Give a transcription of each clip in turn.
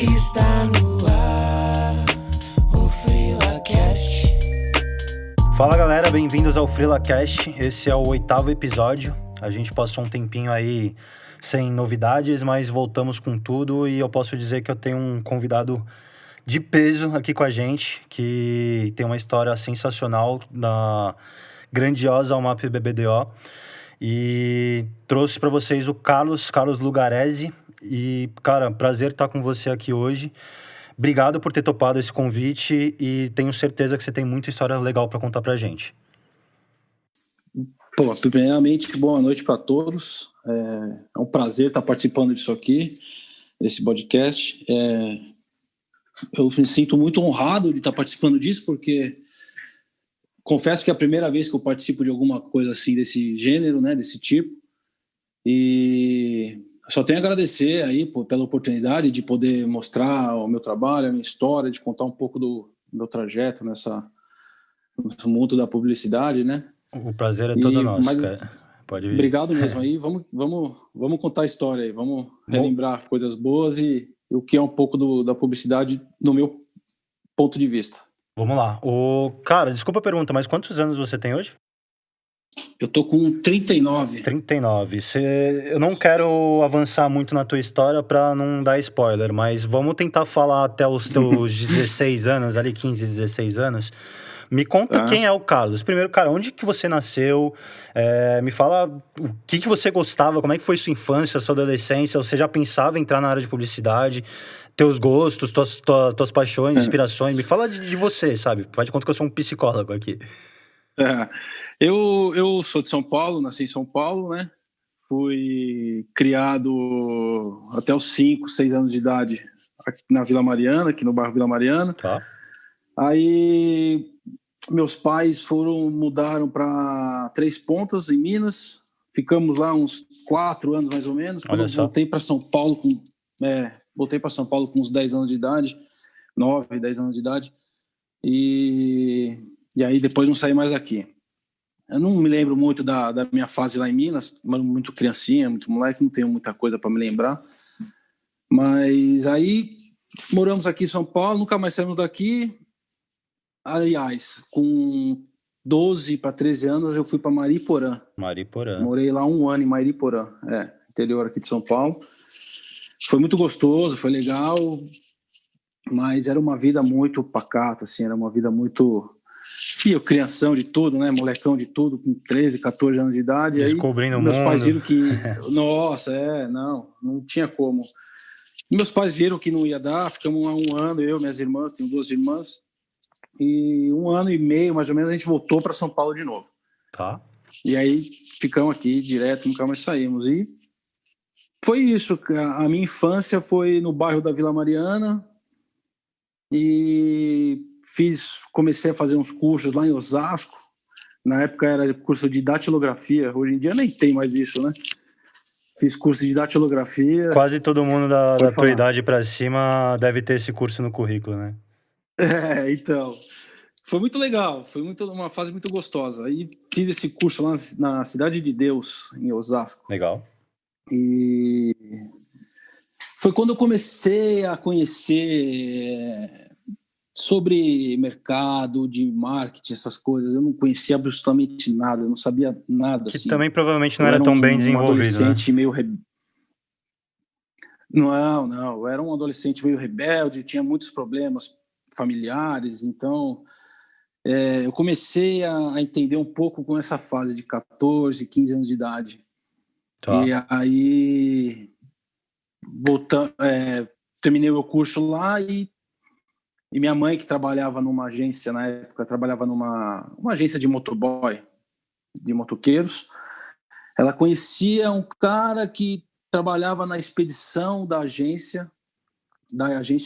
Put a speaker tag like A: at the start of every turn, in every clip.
A: Está no ar, o FrilaCast.
B: Fala galera, bem-vindos ao FrilaCast. Esse é o 8º episódio. A gente passou um tempinho aí sem novidades, mas voltamos com tudo e eu posso dizer que eu tenho um convidado de peso aqui com a gente, que tem uma história sensacional da grandiosa UMAP BBDO. E trouxe para vocês o Carlos Lugaresi. E, cara, prazer estar com você aqui hoje. Obrigado por ter topado esse convite e tenho certeza que você tem muita história legal para contar pra gente.
C: Pô, primeiramente, boa noite para todos. É um prazer estar participando disso aqui, desse podcast. Eu me sinto muito honrado de estar participando disso, porque confesso que é a primeira vez que eu participo de alguma coisa assim desse gênero, né, desse tipo. E só tenho a agradecer aí pela oportunidade de poder mostrar o meu trabalho, a minha história, de contar um pouco do meu trajeto no mundo da publicidade, né?
B: O prazer é todo nosso, cara. Pode vir.
C: Obrigado mesmo aí. Vamos contar a história aí. Vamos relembrar coisas boas e o que é um pouco da publicidade no meu ponto de vista.
B: Vamos lá. Cara, desculpa a pergunta, mas quantos anos você tem hoje?
C: Eu tô com 39.
B: 39. Eu não quero avançar muito na tua história pra não dar spoiler, mas vamos tentar falar até os teus 16 anos, ali 15, 16 anos. Me conta quem é o Carlos. Primeiro, cara, onde que você nasceu? Me fala o que você gostava, como é que foi sua infância, sua adolescência? Você já pensava em entrar na área de publicidade? Teus gostos, tuas paixões, inspirações? Me fala de você, sabe? Faz de conta que eu sou um psicólogo aqui.
C: Eu sou de São Paulo, nasci em São Paulo, né? Fui criado até os 5, 6 anos de idade aqui na Vila Mariana, aqui no bairro Vila Mariana.
B: Tá.
C: Aí meus pais mudaram para Três Pontas, em Minas. Ficamos lá uns 4 anos mais ou menos. Quando eu voltei para São Paulo com uns 10 anos de idade, 9, 10 anos de idade. E aí depois não saí mais daqui. Eu não me lembro muito da minha fase lá em Minas, muito criancinha, muito moleque, não tenho muita coisa para me lembrar. Mas aí moramos aqui em São Paulo, nunca mais saímos daqui. Aliás, com 12 para 13 anos eu fui para Mariporã. Morei lá 1 ano em Mariporã, interior aqui de São Paulo. Foi muito gostoso, foi legal, mas era uma vida muito pacata, assim, era uma vida muito... Eu, crianção de tudo, né? Molecão de tudo, com 13, 14 anos de idade.
B: Descobrindo
C: aí, meus pais viram que... Nossa, não tinha como. Meus pais viram que não ia dar, ficamos lá 1 ano, eu, minhas irmãs, tenho 2 irmãs, e 1 ano e meio, mais ou menos, a gente voltou para São Paulo de novo.
B: Tá.
C: E aí, ficamos aqui direto, nunca mais saímos. E foi isso, a minha infância foi no bairro da Vila Mariana, e comecei a fazer uns cursos lá em Osasco. Na época era curso de datilografia, hoje em dia nem tem mais isso, né? Fiz curso de datilografia.
B: Quase todo mundo da tua idade pra cima deve ter esse curso no currículo, né?
C: Então, foi muito legal, foi uma fase muito gostosa. Aí fiz esse curso lá na Cidade de Deus, em Osasco.
B: Legal.
C: E foi quando eu comecei a conhecer sobre mercado, de marketing, essas coisas. Eu não conhecia absolutamente nada, eu não sabia nada.
B: Que
C: assim.
B: também provavelmente não era tão bem desenvolvido,
C: adolescente,
B: né?
C: meio Não, eu era um adolescente meio rebelde, tinha muitos problemas familiares, então eu comecei a entender um pouco com essa fase de 14, 15 anos de idade.
B: Tá.
C: E aí terminei o curso lá e minha mãe, que trabalhava numa agência na época, trabalhava numa agência de motoboy, de motoqueiros. Ela conhecia um cara que trabalhava na expedição da agência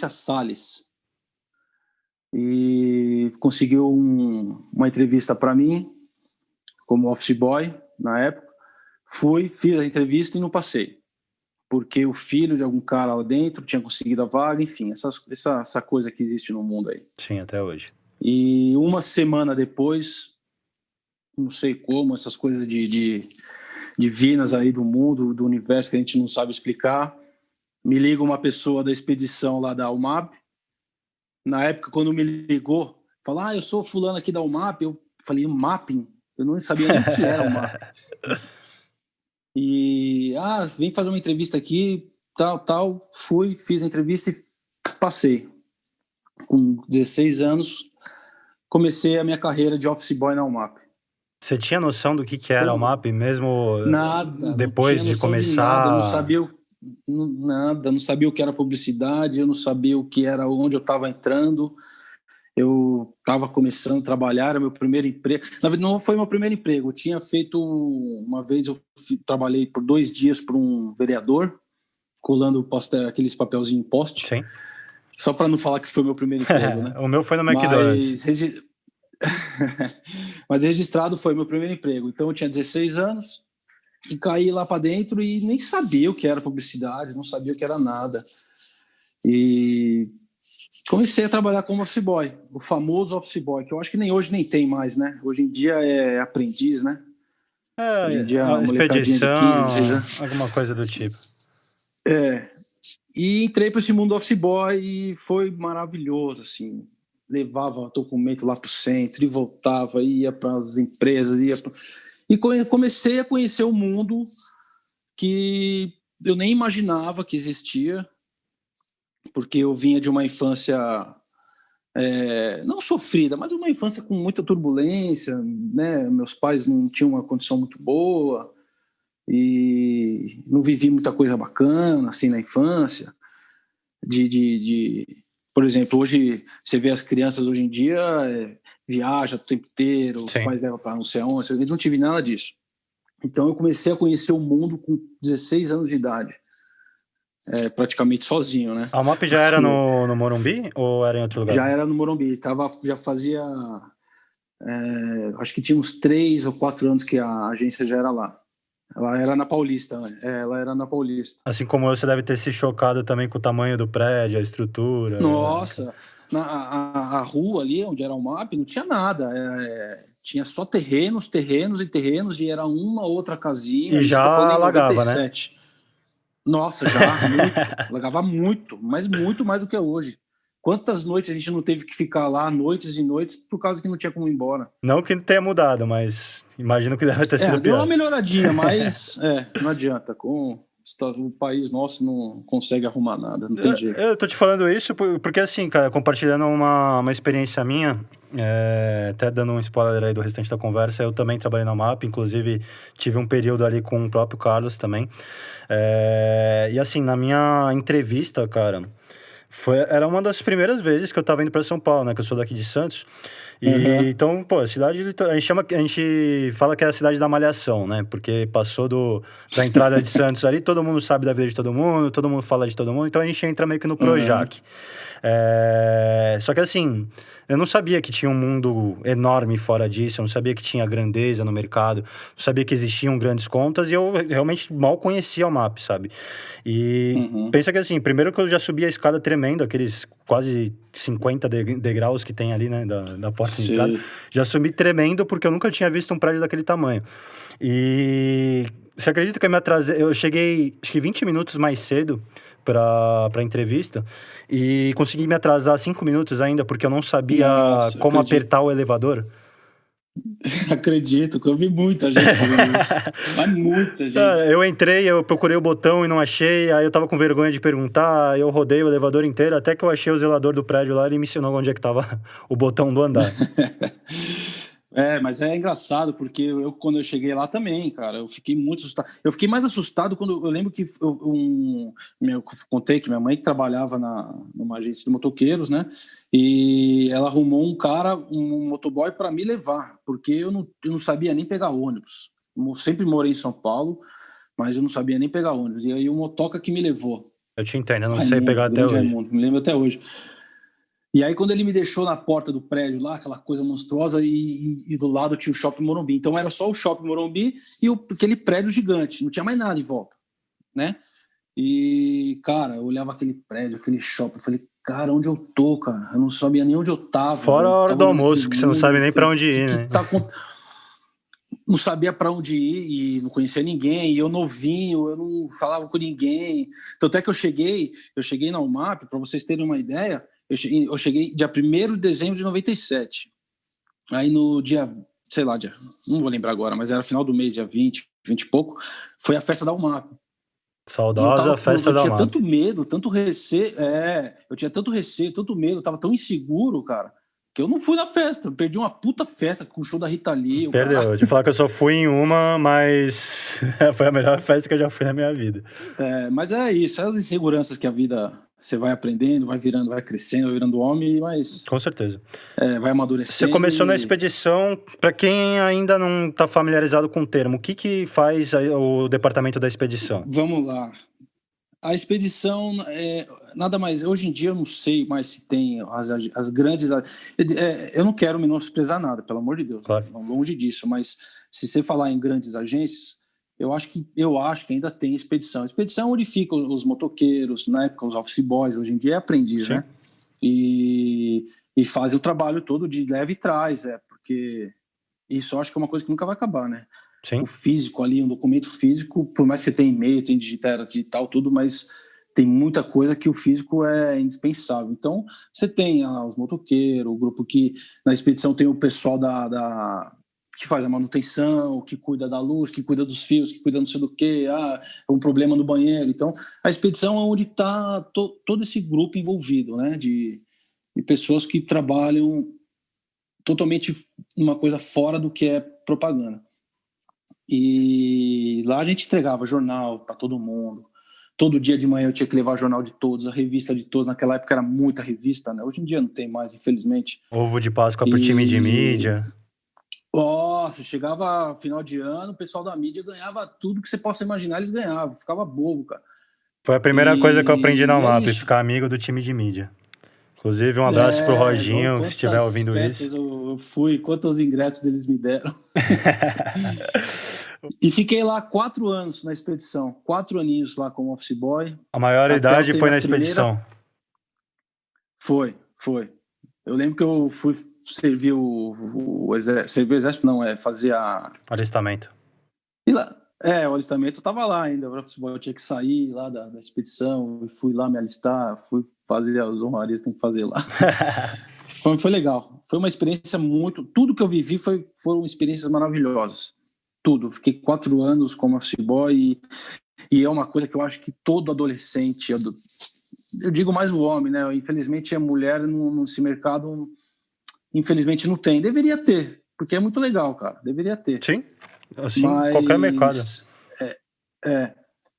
C: Salles. E conseguiu uma entrevista para mim, como office boy, na época. Fiz a entrevista e não passei. Porque o filho de algum cara lá dentro tinha conseguido a vaga, enfim, essa coisa que existe no mundo aí.
B: Sim, até hoje.
C: E 1 semana depois, não sei como, essas coisas divinas aí do mundo, do universo que a gente não sabe explicar, Me liga uma pessoa da expedição lá da UMAP. Na época, quando me ligou, falou, eu sou fulano aqui da UMAP. Eu falei, mapping? Eu não sabia nem o que era o MAP. E, vem fazer uma entrevista aqui, tal. Fui, fiz a entrevista e passei. Com 16 anos, comecei a minha carreira de office boy na UMAP.
B: Você tinha noção do que era o MAP, mesmo
C: Nada,
B: depois
C: não tinha
B: de
C: noção
B: começar?
C: de nada, não sabia nada, não sabia o que era publicidade, eu não sabia o que era, onde eu estava entrando. Eu estava começando a trabalhar, era meu primeiro emprego. Na verdade, não foi meu primeiro emprego. Eu tinha feito uma vez, trabalhei por 2 dias para um vereador, colando aqueles papelzinhos em poste.
B: Sim.
C: Só para não falar que foi meu primeiro emprego, né?
B: O meu foi no McDonald's.
C: Mas registrado foi meu primeiro emprego. Então eu tinha 16 anos e caí lá para dentro e nem sabia o que era publicidade, não sabia o que era nada. E comecei a trabalhar como office boy, o famoso office boy, que eu acho que nem hoje nem tem mais, né? Hoje em dia é aprendiz, né? Hoje em dia
B: expedição, 15, 16 anos. Alguma coisa do tipo.
C: E entrei para esse mundo office boy e foi maravilhoso, assim. Levava documento lá para o centro e voltava, ia para as empresas, e comecei a conhecer o mundo que eu nem imaginava que existia, porque eu vinha de uma infância não sofrida, mas uma infância com muita turbulência, né? Meus pais não tinham uma condição muito boa e não vivi muita coisa bacana assim na infância. Por exemplo, hoje você vê as crianças hoje em dia viajam o tempo inteiro,
B: Sim.
C: Os pais levam para não sei onde, eu não tive nada disso. Então eu comecei a conhecer o mundo com 16 anos de idade. Praticamente sozinho, né?
B: A MAP já era no Morumbi ou era em outro lugar?
C: Já era no Morumbi, já fazia acho que tinha uns 3 ou 4 anos que a agência já era lá. Ela era na Paulista, né? Ela era na Paulista.
B: Assim como você deve ter se chocado também com o tamanho do prédio, a estrutura.
C: Nossa, a rua ali onde era o MAP não tinha nada, tinha só terrenos, e era uma outra casinha.
B: E já alagava, né?
C: Nossa, já, muito. Alagava muito, mas muito mais do que hoje. Quantas noites a gente não teve que ficar lá, noites e noites, por causa que não tinha como ir embora.
B: Não que tenha mudado, mas imagino que deve ter sido pior.
C: Deu uma melhoradinha, mas não adianta. O país nosso não consegue arrumar nada, não tem jeito.
B: Eu tô te falando isso porque, assim, cara, compartilhando uma experiência minha, até dando um spoiler aí do restante da conversa, eu também trabalhei na MAP, inclusive tive um período ali com o próprio Carlos também. E assim, na minha entrevista, cara, era uma das primeiras vezes que eu tava indo para São Paulo, né? Que eu sou daqui de Santos. Então, pô, a cidade a gente fala que é a cidade da malhação, né? Porque passou da entrada de Santos ali, todo mundo sabe da vida de todo mundo fala de todo mundo, então a gente entra meio que no Projac. Só que assim, eu não sabia que tinha um mundo enorme fora disso, eu não sabia que tinha grandeza no mercado, não sabia que existiam grandes contas e eu realmente mal conhecia o MAP, sabe? E pensa que assim, primeiro que eu já subi a escada tremendo, aqueles quase 50 degraus que tem ali, né, da porta de entrada. Já subi tremendo porque eu nunca tinha visto um prédio daquele tamanho. E você acredita que eu cheguei, acho que 20 minutos mais cedo pra entrevista e consegui me atrasar 5 minutos ainda porque eu não sabia como apertar o elevador.
C: Acredito, que eu vi muita gente fazendo isso. Mas muita gente.
B: Eu entrei, eu procurei o botão e não achei, aí eu tava com vergonha de perguntar, eu rodei o elevador inteiro, até que eu achei o zelador do prédio lá, ele me ensinou onde é que tava o botão do andar.
C: Mas é engraçado, porque quando eu cheguei lá também, cara, eu fiquei muito assustado. Eu fiquei mais assustado quando eu lembro que eu contei que minha mãe trabalhava numa agência de motoqueiros, né? E ela arrumou um motoboy para me levar, porque eu não sabia nem pegar ônibus. Eu sempre morei em São Paulo, mas eu não sabia nem pegar ônibus. E aí o motoca que me levou.
B: Eu te entendo, eu não sei pegar até hoje.
C: Me lembro até hoje. E aí, quando ele me deixou na porta do prédio lá, aquela coisa monstruosa, e do lado tinha o Shopping Morumbi. Então, era só o Shopping Morumbi e aquele prédio gigante. Não tinha mais nada em volta, né? E, cara, eu olhava aquele prédio, aquele shopping, eu falei, cara, onde eu tô, cara? Eu não sabia nem onde eu tava.
B: Fora a hora do almoço, que você não sabe nem pra onde ir, né?
C: não sabia para onde ir e não conhecia ninguém, e eu novinho, eu não falava com ninguém. Tanto é que eu cheguei na UMAP, para vocês terem uma ideia, eu cheguei dia 1º de dezembro de 97. Aí no dia, sei lá, não vou lembrar agora, mas era final do mês, dia 20 e pouco, foi a festa da UMAP.
B: Saudosa festa da
C: Eu tinha
B: UMAP.
C: tanto medo, tanto receio, eu tinha tanto receio, tanto medo, eu tava tão inseguro, cara, que eu não fui na festa. Eu perdi uma puta festa com o show da Rita Lee.
B: Perdeu. Eu te falar que eu só fui em uma, mas foi a melhor festa que eu já fui na minha vida.
C: Mas é isso, as inseguranças que a vida você vai aprendendo, vai virando, vai crescendo, vai virando homem, mas
B: Com certeza.
C: vai amadurecendo.
B: Você começou na expedição. Para quem ainda não está familiarizado com o termo, o que faz o departamento da expedição?
C: Vamos lá. A expedição nada mais. Hoje em dia eu não sei mais se tem as grandes. Eu não quero menosprezar nada, pelo amor de Deus,
B: Claro.
C: Longe disso. Mas se você falar em grandes agências, eu acho que ainda tem expedição. Expedição onde ficam os motoqueiros, na época os office boys, hoje em dia é aprendiz,
B: Sim.
C: né? E fazem o trabalho todo de leve e trás, porque isso eu acho que é uma coisa que nunca vai acabar, né?
B: Sim.
C: O físico ali, um documento físico, por mais que você tenha e-mail, tem digital, tudo, mas tem muita coisa que o físico é indispensável. Então, você tem os motoqueiros, o grupo que na expedição tem o pessoal que faz a manutenção, que cuida da luz, que cuida dos fios, que cuida não sei do que, um problema no banheiro. Então, a expedição é onde está todo esse grupo envolvido, né, de pessoas que trabalham totalmente uma coisa fora do que é propaganda. E lá a gente entregava jornal para todo mundo. Todo dia de manhã eu tinha que levar jornal de todos, a revista de todos. Naquela época era muita revista, né? Hoje em dia não tem mais, infelizmente.
B: Ovo de Páscoa pro time de mídia.
C: Nossa, chegava final de ano, o pessoal da mídia ganhava tudo que você possa imaginar, eles ganhavam. Ficava bobo, cara.
B: Foi a primeira coisa que eu aprendi na UMAP, ficar amigo do time de mídia. Inclusive, um abraço pro Roginho, se estiver ouvindo isso.
C: Eu fui, quantos ingressos eles me deram. E fiquei lá 4 anos na expedição. 4 aninhos lá como office boy.
B: A maior idade foi na expedição?
C: Foi. Eu lembro que eu fui servir o exército, não, fazer
B: alistamento.
C: E lá, o alistamento eu tava lá ainda. O office boy, eu tinha que sair lá da expedição. Fui lá me alistar, fui fazer as honrarias que tem que fazer lá. Foi legal. Foi uma experiência tudo que eu vivi foram experiências maravilhosas. Tudo. Fiquei 4 anos como office boy e é uma coisa que eu acho que todo adolescente, eu digo mais o homem, né? Infelizmente a mulher nesse mercado, infelizmente não tem. Deveria ter, porque é muito legal, cara. Deveria ter.
B: Sim, assim, qualquer mercado.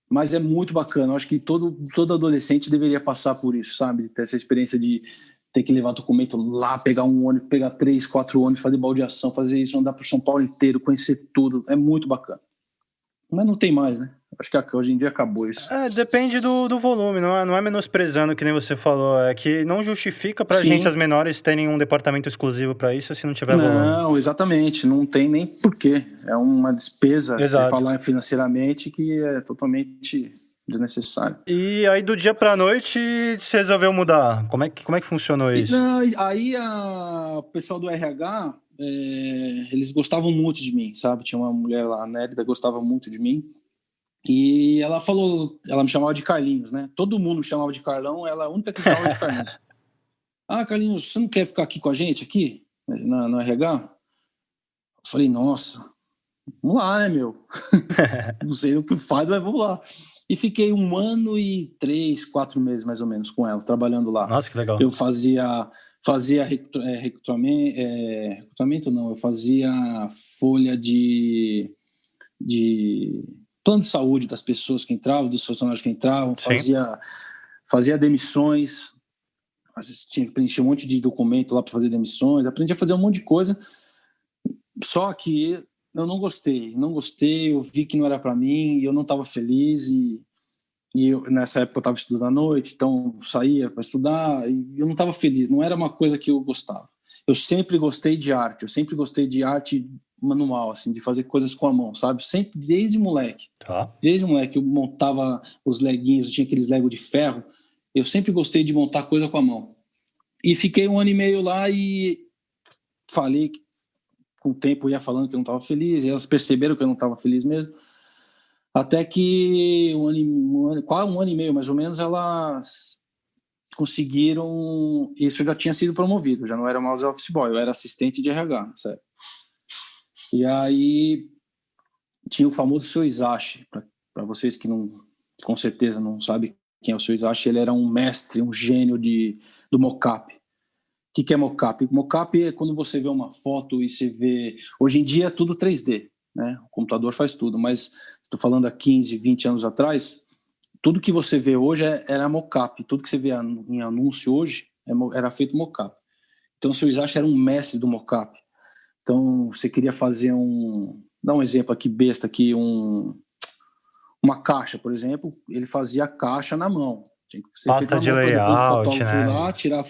C: Mas é muito bacana. Eu acho que todo adolescente deveria passar por isso, sabe? Ter essa experiência de ter que levar documento lá, pegar um ônibus, pegar 3, 4 ônibus, fazer baldeação, fazer isso, andar por São Paulo inteiro, conhecer tudo. É muito bacana. Mas não tem mais, né? Acho que hoje em dia acabou isso.
B: Depende do volume, não é menosprezando, que nem você falou. É que não justifica para agências menores terem um departamento exclusivo para isso se não tiver volume.
C: Não, exatamente. Não tem nem porquê. É uma despesa, se falar financeiramente, que é totalmente desnecessário.
B: E aí, do dia pra noite, você resolveu mudar. Como é que funcionou isso?
C: Aí o pessoal do RH, eles gostavam muito de mim, sabe? Tinha uma mulher lá, a Nélida, gostava muito de mim. E ela me chamava de Carlinhos, né? Todo mundo me chamava de Carlão, ela é a única que me chamava de Carlinhos. Carlinhos, você não quer ficar aqui com a gente, aqui, no RH? Eu falei, nossa, vamos lá, né, meu? Não sei o que faz, mas vamos lá. E fiquei 1 ano e 3, 4 meses, mais ou menos, com ela, trabalhando lá.
B: Nossa, que legal.
C: Eu fazia recrutamento não, eu fazia folha de plano de saúde das pessoas que entravam, dos funcionários que entravam, fazia demissões, às vezes tinha que preencher um monte de documento lá para fazer demissões, aprendi a fazer um monte de coisa, só que eu não gostei, eu vi que não era para mim, eu não estava feliz e nessa época eu estava estudando à noite, então saía para estudar e eu não estava feliz, não era uma coisa que eu gostava. Eu sempre gostei de arte, manual, assim, de fazer coisas com a mão, sabe? Sempre, desde moleque.
B: Tá.
C: Desde moleque, eu montava os leguinhos, eu tinha aqueles Lego de ferro, eu sempre gostei de montar coisa com a mão. E fiquei 1 ano e meio lá e falei com o tempo ia falando que eu não estava feliz, e elas perceberam que eu não estava feliz mesmo. Até que quase um ano e meio, mais ou menos, elas conseguiram... Isso eu já tinha sido promovido, já não era mais office boy, eu era assistente de RH, sério. E aí tinha o famoso Seu Isashi, para vocês que não, com certeza não sabem quem é o Seu Isashi, ele era um mestre, um gênio do mocap. O que é mocap? Mocap é quando você vê uma foto e você vê... Hoje em dia é tudo 3D, né? O computador faz tudo, mas estou falando há 15, 20 anos atrás, tudo que você vê hoje era mocap. Tudo que você vê em anúncio hoje era feito mocap. Então o Seu Isashi era um mestre do mocap. Então você queria fazer dá um exemplo aqui besta aqui, uma caixa, por exemplo, ele fazia a caixa na mão. Você
B: pasta de layout,
C: depois o fotógrafo
B: né?
C: ia lá, tirar...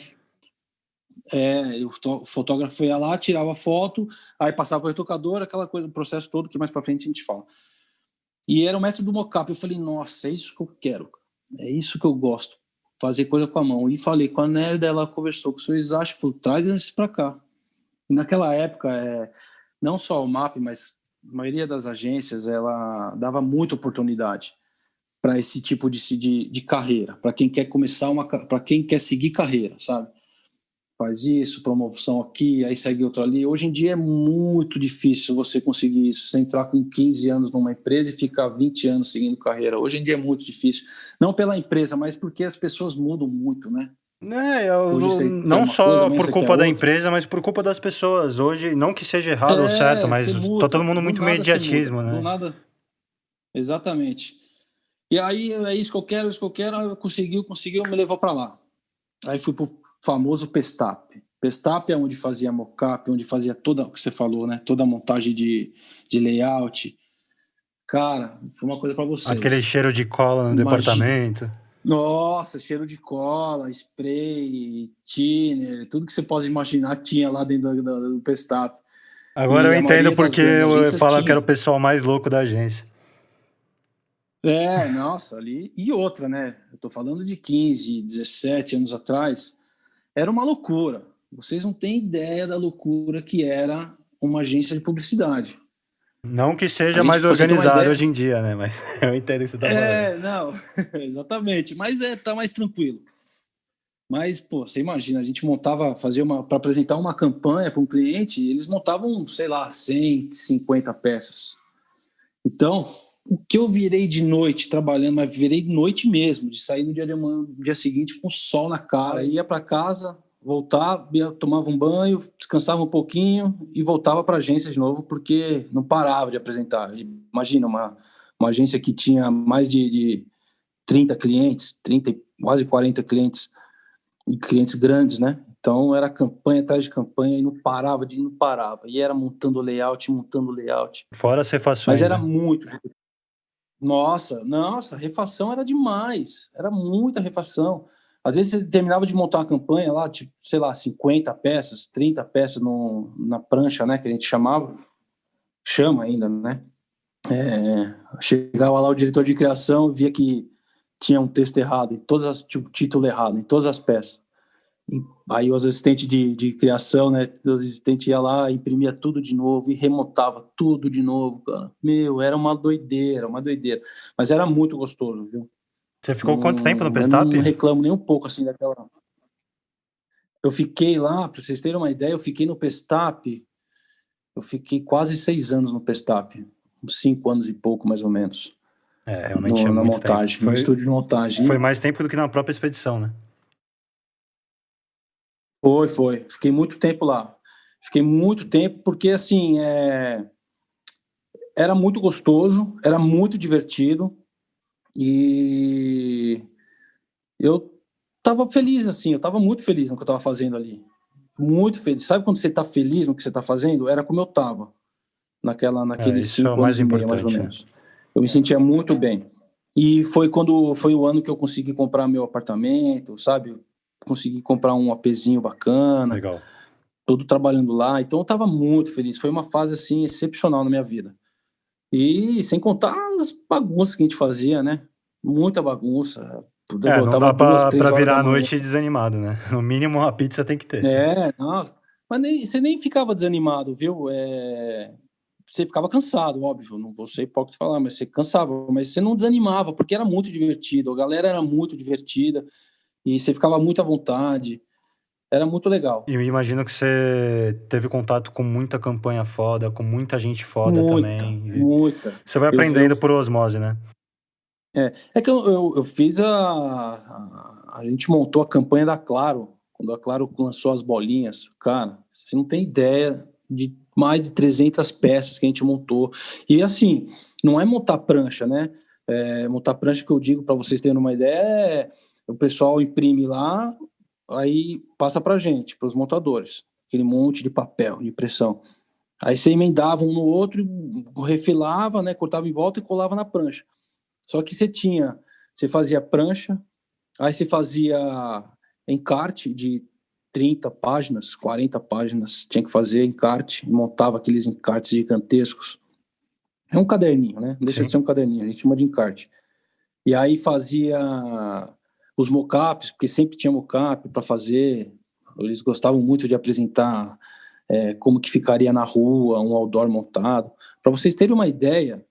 C: o fotógrafo ia lá, tirava a foto, aí passava para o retocador, aquela coisa, o processo todo que mais para frente a gente fala. E era o mestre do mocap. Eu falei, nossa, é isso que eu quero, é isso que eu gosto, fazer coisa com a mão. E falei com a Nélida, ela conversou com o Seu Isashi, falou, traz isso para cá. E naquela época, não só o MAP, mas a maioria das agências, ela dava muita oportunidade para esse tipo de carreira, para quem quer começar para quem quer seguir carreira, sabe? Faz isso, promoção aqui, aí segue outro ali. Hoje em dia é muito difícil você conseguir isso. Você entrar com 15 anos numa empresa e ficar 20 anos seguindo carreira. Hoje em dia é muito difícil. Não pela empresa, mas porque as pessoas mudam muito, né? Hoje você quer
B: Não
C: uma
B: só
C: coisa, amanhã
B: por
C: você
B: culpa
C: quer
B: da
C: outra.
B: empresa, mas por culpa das pessoas. Hoje, não que seja errado ou certo, mas
C: Você
B: tá
C: muda.
B: todo mundo
C: Do
B: muito
C: nada você
B: imediatismo,
C: muda. Do
B: né?
C: nada. Exatamente. E aí, é isso que eu quero, isso que eu quero. Aí conseguiu, me levou para lá. Aí fui pro famoso Pestap. Pestap é onde fazia mocap, onde fazia toda o que você falou, né? Toda a montagem de layout. Cara, foi uma coisa para vocês.
B: Aquele cheiro de cola no departamento.
C: Nossa, cheiro de cola, spray, thinner, tudo que você pode imaginar tinha lá dentro do Pestap.
B: Agora eu entendo porque eu falo que era o
C: tinha.
B: pessoal mais louco da agência.
C: Nossa, ali. E outra, né? Eu tô falando de 15, 17 anos atrás. Era uma loucura. Vocês não têm ideia da loucura que era uma agência de publicidade.
B: Não que seja mais organizado hoje em dia, né? Mas eu entendo o que você tá falando.
C: Não, exatamente. Mas tá mais tranquilo. Mas, pô, você imagina, a gente para apresentar uma campanha para um cliente, eles montavam, sei lá, 150 peças. Então, o que eu virei de noite trabalhando, mas virei de noite mesmo, de sair no dia seguinte com o sol na cara, ia para casa, voltava, tomava um banho, descansava um pouquinho e voltava para a agência de novo, porque não parava de apresentar. Imagina, uma agência que tinha mais de 30 clientes, 30, quase 40 clientes, e clientes grandes, né? Então era campanha atrás de campanha e não parava. E era montando layout.
B: Fora as refações,
C: mas era
B: né?
C: muito. Nossa, refação era demais. Era muita refação. Às vezes você terminava de montar uma campanha lá, tipo, sei lá, 50 peças, 30 peças na prancha, né? Que a gente chama ainda, né? Chegava lá o diretor de criação, via que tinha um texto errado, tipo, título errado, em todas as peças. Aí os assistentes de criação, né? Os assistentes iam lá, imprimia tudo de novo e remontava tudo de novo, cara. Meu, era uma doideira. Mas era muito gostoso, viu?
B: Você ficou quanto tempo no Pestap?
C: Eu não reclamo nem um pouco, assim, daquela... Eu fiquei lá, para vocês terem uma ideia, eu fiquei no Pestap, eu fiquei quase 6 anos no Pestap, uns 5 anos e pouco, mais ou menos.
B: Realmente
C: na
B: muito
C: montagem,
B: tempo.
C: no estúdio de montagem.
B: Foi mais tempo do que na própria expedição, né?
C: Foi. Fiquei muito tempo lá. Porque, assim, era muito gostoso, era muito divertido e eu estava feliz, assim, eu estava muito feliz no que eu estava fazendo ali. Muito feliz. Sabe quando você está feliz no que você está fazendo? Era como eu estava naqueles 5 anos e meio, mais ou menos. Eu me sentia muito bem. E foi o ano que eu consegui comprar meu apartamento, sabe? Consegui comprar um APzinho bacana.
B: Legal.
C: Tudo trabalhando lá. Então eu estava muito feliz. Foi uma fase, assim, excepcional na minha vida. E sem contar as bagunças que a gente fazia, né? Muita bagunça.
B: Não dá pra virar a noite desanimado, né? No mínimo uma pizza tem que ter.
C: Não. Mas você nem ficava desanimado, viu? Você ficava cansado, óbvio, não vou ser hipócrita falar, mas você cansava, mas você não desanimava, porque era muito divertido, a galera era muito divertida, e você ficava muito à vontade, era muito
B: E
C: legal.
B: eu imagino que você teve contato com muita campanha foda, com muita gente foda
C: Muita,
B: também. E
C: muita.
B: você vai
C: Eu,
B: aprendendo por osmose, né?
C: é que eu fiz a gente montou a campanha da Claro, quando a Claro lançou as bolinhas, cara, você não tem ideia de mais de 300 peças que a gente montou. E assim, não é montar prancha, né? Montar prancha que eu digo para vocês terem uma ideia o pessoal imprime lá, aí passa pra gente, para os montadores, aquele monte de papel, de impressão. Aí você emendava um no outro, refilava, né, cortava em volta e colava na prancha. Só que você fazia prancha, aí você fazia encarte de 30 páginas, 40 páginas, tinha que fazer encarte, montava aqueles encartes gigantescos. É um caderninho, né? Não deixa de
B: Sim.
C: ser um caderninho, a gente chama de encarte. E aí fazia os mockups, porque sempre tinha mockup para fazer. Eles gostavam muito de apresentar como que ficaria na rua, um outdoor montado. Para vocês terem uma ideia,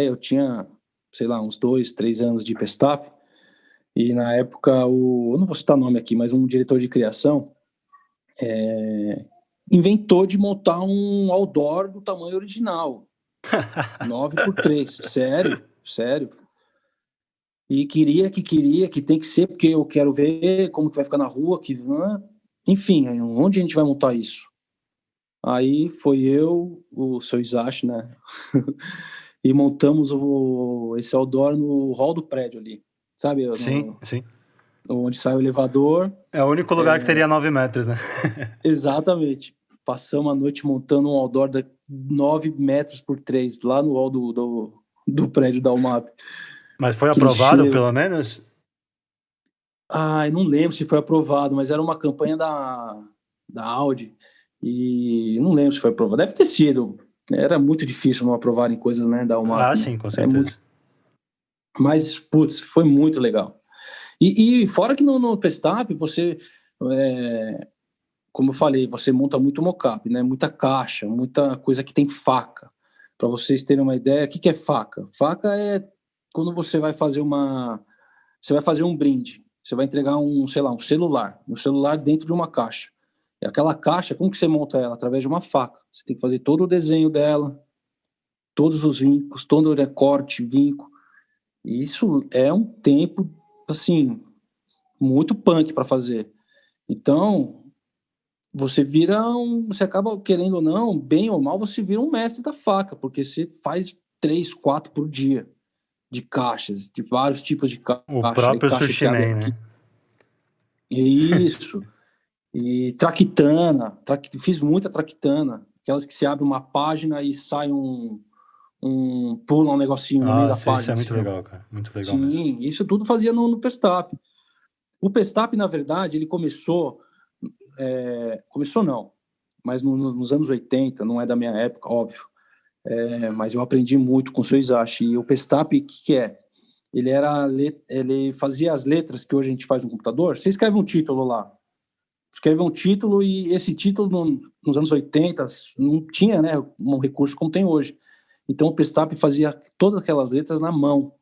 C: eu tinha, sei lá, uns 2, 3 anos de Pestap, e na época, eu não vou citar nome aqui, mas um diretor de criação inventou de montar um outdoor do tamanho original, 9x3, sério, sério. E que tem que ser, porque eu quero ver como que vai ficar na rua, enfim, onde a gente vai montar isso? Aí foi eu, o seu Isashi, né? E montamos esse outdoor no hall do prédio ali, sabe?
B: Sim, sim.
C: Onde sai o elevador.
B: É o único lugar que teria 9 metros, né?
C: Exatamente. Passamos a noite montando um outdoor de 9 metros por 3 lá no hall do prédio da UMAP.
B: Mas foi
C: Aquele
B: aprovado,
C: cheiro.
B: pelo menos?
C: Ai, não lembro se foi aprovado, mas era uma campanha da Audi. E não lembro se foi aprovado. Deve ter sido. Era muito difícil não aprovarem coisas, né, da
B: Ah,
C: UMAP, né?
B: sim, com
C: É muito.
B: certeza.
C: Mas, putz, foi muito legal. E fora que no Pestap, você, como eu falei, você monta muito mockup, né? Muita caixa, muita coisa que tem faca. Para vocês terem uma ideia, o que é faca? Faca é quando você vai fazer um brinde. Você vai entregar sei lá, um celular dentro de uma caixa. E aquela caixa, como que você monta ela? Através de uma faca. Você tem que fazer todo o desenho dela, todos os vincos, todo o recorte, vinco. E isso é um tempo, assim, muito punk para fazer. Então, você acaba querendo ou não, bem ou mal, você vira um mestre da faca, porque você faz 3, 4 por dia de caixas, de vários tipos de
B: O
C: caixa, e
B: próprio
C: caixa que
B: Sushi
C: abre
B: Man,
C: aqui.
B: né?
C: Isso. E traquitana, fiz muita traquitana, aquelas que se abre uma página e sai pula um negocinho no meio da
B: Nossa, isso é
C: página,
B: muito
C: assim, ó.
B: legal, cara. Muito legal mesmo.
C: Sim, isso tudo fazia no Pestap. O Pestap, na verdade, ele começou não, mas nos anos 80, não é da minha época, óbvio, mas eu aprendi muito com o seu Isashi. E o Pestap, o que é? Ele fazia as letras que hoje a gente faz no computador. Você escreve um título lá, escreve um título, e esse título nos anos 80 não tinha, né, um recurso como tem hoje. Então o Pestap fazia todas aquelas letras na mão,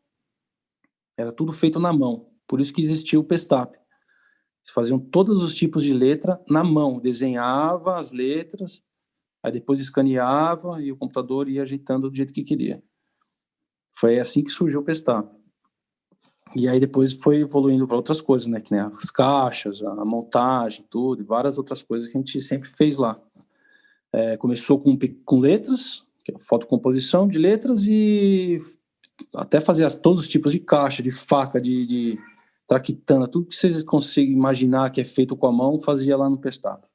C: era tudo feito na mão, por isso que existiu o Pestap. Eles faziam todos os tipos de letra na mão, desenhava as letras, aí depois escaneava e o computador ia ajeitando do jeito que queria. Foi assim que surgiu o Pestap. E aí depois foi evoluindo para outras coisas, né? Que nem as caixas, a montagem, tudo, e várias outras coisas que a gente sempre fez lá. Começou com letras, que é fotocomposição de letras, e até fazer todos os tipos de caixa, de faca, de traquitana, tudo que vocês conseguem imaginar que é feito com a mão, fazia lá no Pestap.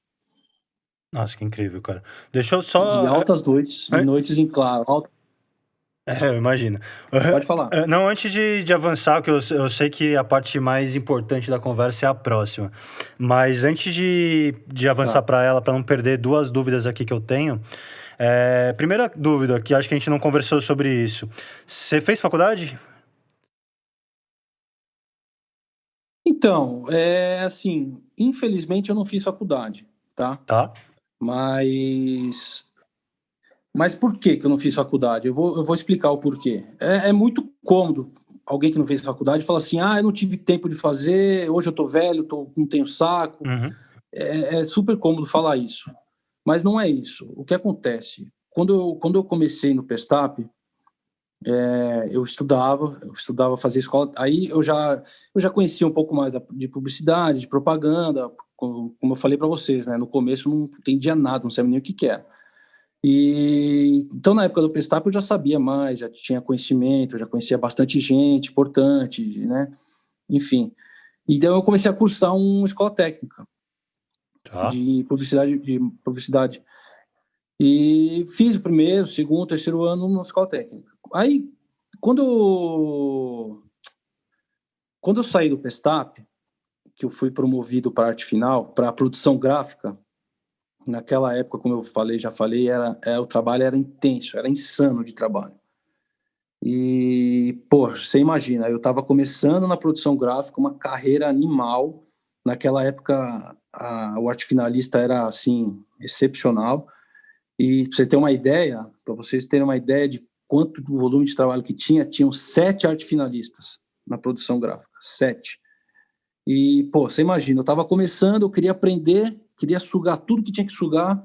B: Nossa, que incrível, cara. Deixa eu
C: E
B: só.
C: altas noites, e noites em claro.
B: Eu imagino.
C: Pode falar.
B: Não, antes de avançar, que eu sei que a parte mais importante da conversa é a próxima. Mas antes de avançar
C: Tá.
B: para ela, para não perder duas dúvidas aqui que eu tenho. Primeira dúvida, que acho que a gente não conversou sobre isso. Você fez faculdade?
C: Então, assim, infelizmente eu não fiz faculdade. tá?
B: Tá?
C: Mas por que eu não fiz faculdade? Eu vou explicar o porquê. É muito cômodo alguém que não fez faculdade falar assim, eu não tive tempo de fazer, hoje eu tô velho, não tenho saco.
B: Uhum.
C: É super cômodo falar isso. Mas não é isso. O que acontece? Quando eu comecei no Pestap, eu estudava, fazia escola. Aí eu já conhecia um pouco mais de publicidade, de propaganda, como eu falei para vocês, né? No começo não entendia nada, não sabia nem o que era. E então na época do Pestap eu já sabia mais, já tinha conhecimento, já conhecia bastante gente importante, né? Enfim. Então eu comecei a cursar uma escola técnica
B: Tá.
C: de publicidade. E fiz o primeiro, segundo, terceiro ano na escola técnica. Aí, quando eu saí do Pestap, que eu fui promovido para arte final, para produção gráfica, naquela época, como eu falei, já falei, o trabalho era intenso, era insano de trabalho. E, pô, você imagina, eu estava começando na produção gráfica, uma carreira animal. Naquela época, o arte finalista era, assim, excepcional. E para vocês terem uma ideia de quanto do volume de trabalho que tinham 7 arte finalistas na produção gráfica, 7. E, pô, você imagina, eu estava começando, eu queria aprender, queria sugar tudo que tinha que sugar,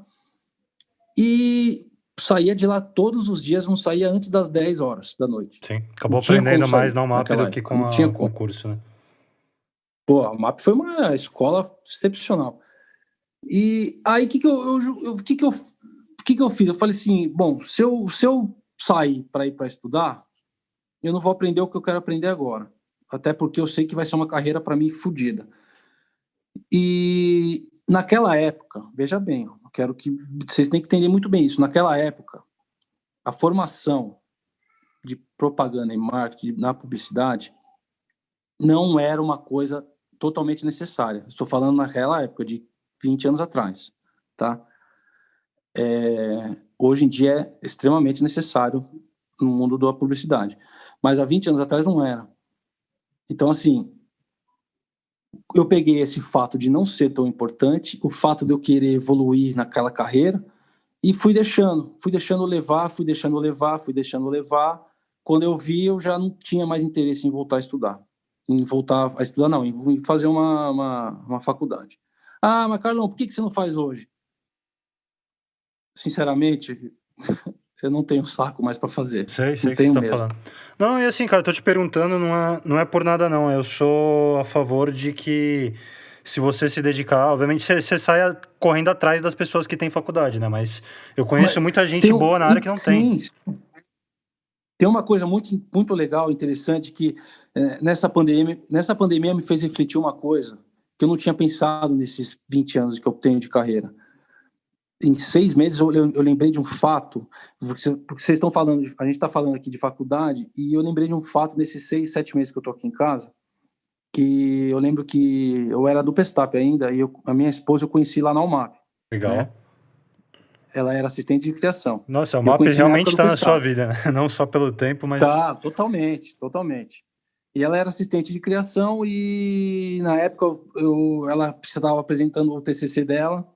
C: e saía de lá todos os dias, não saía antes das 10 horas da noite.
B: Sim.
C: Não
B: Acabou
C: tinha como
B: aprendendo mais
C: sair
B: na UMAP
C: naquela
B: do que
C: época, não tinha
B: com o
C: como.
B: curso, né?
C: Pô, a MAP foi uma escola excepcional. E aí, o que que eu fiz? Eu falei assim, bom, se eu sair para ir para estudar, eu não vou aprender o que eu quero aprender agora. Até porque eu sei que vai ser uma carreira para mim fodida. E naquela época, veja bem, eu quero que vocês têm que entender muito bem isso. Naquela época, a formação de propaganda e marketing na publicidade não era uma coisa totalmente necessária. Estou falando naquela época, de 20 anos atrás, tá? Hoje em dia é extremamente necessário no mundo da publicidade. Mas há 20 anos atrás não era. Então, assim, eu peguei esse fato de não ser tão importante, o fato de eu querer evoluir naquela carreira, e fui deixando levar, fui deixando levar, fui deixando levar. Quando eu vi, eu já não tinha mais interesse em voltar a estudar. Em voltar a estudar, não, em fazer uma faculdade. Mas Carlão, por que você não faz hoje? Sinceramente, eu não tenho saco mais para fazer.
B: Sei
C: Não
B: o que você
C: tenho
B: tá
C: mesmo.
B: falando. Não, e assim, cara, eu tô te perguntando, não é por nada, não. Eu sou a favor de que se você se dedicar, obviamente você saia correndo atrás das pessoas que têm faculdade, né? Mas eu conheço
C: Mas
B: muita gente boa na área que não tem.
C: sim, tem uma coisa muito, muito legal, interessante, que nessa pandemia me fez refletir uma coisa que eu não tinha pensado nesses 20 anos que eu tenho de carreira. Em 6 meses eu lembrei de um fato, porque vocês estão falando, a gente está falando aqui de faculdade, e eu lembrei de um fato nesses 6, 7 meses que eu estou aqui em casa, que eu lembro que eu era do Pestap ainda, e a minha esposa eu conheci lá na UMAP, né?
B: Legal.
C: Ela era assistente de criação.
B: Nossa, o
C: Eu
B: MAP
C: conheci na época
B: realmente
C: do
B: tá na sua
C: Pestap.
B: vida, né? Não só pelo tempo, mas...
C: Tá, totalmente, totalmente. E ela era assistente de criação e na época ela estava apresentando o TCC dela,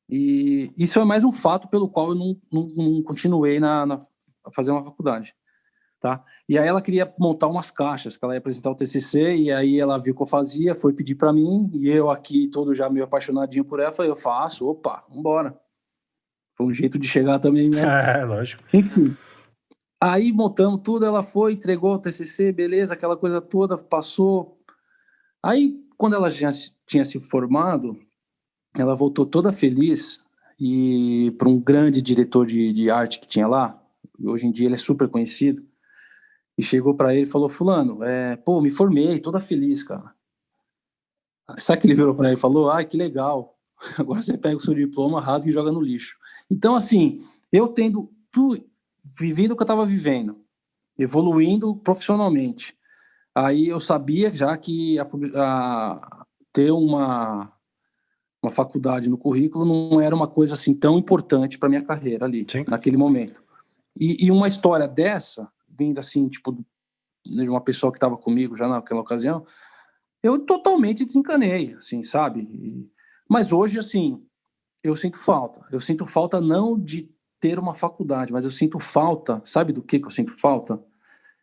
C: e isso é mais um fato pelo qual eu não continuei a fazer uma faculdade, tá? E aí ela queria montar umas caixas, que ela ia apresentar o TCC, e aí ela viu o que eu fazia, foi pedir para mim, e eu aqui todo já meio apaixonadinho por ela, falei, eu faço, opa, vambora. Foi um jeito de chegar também, né?
B: É, lógico.
C: Enfim. Aí montamos tudo, ela foi, entregou o TCC, beleza, aquela coisa toda, passou. Aí, quando ela já tinha se formado, ela voltou toda feliz e para um grande diretor de arte que tinha lá, e hoje em dia ele é super conhecido, e chegou para ele e falou, fulano, pô, me formei, toda feliz, cara. Sabe que ele virou para ele e falou, ai, que legal, agora você pega o seu diploma, rasga e joga no lixo. Então, assim, eu tendo vivido o que eu estava vivendo, evoluindo profissionalmente, aí eu sabia já que ter uma faculdade no currículo não era uma coisa assim tão importante para minha carreira ali,
B: Sim.
C: naquele momento. E uma história dessa, vindo assim, tipo, de uma pessoa que estava comigo já naquela ocasião, eu totalmente desencanei, assim, sabe? Mas hoje, assim, eu sinto falta. Eu sinto falta não de ter uma faculdade, mas eu sinto falta, sabe do que eu sinto falta?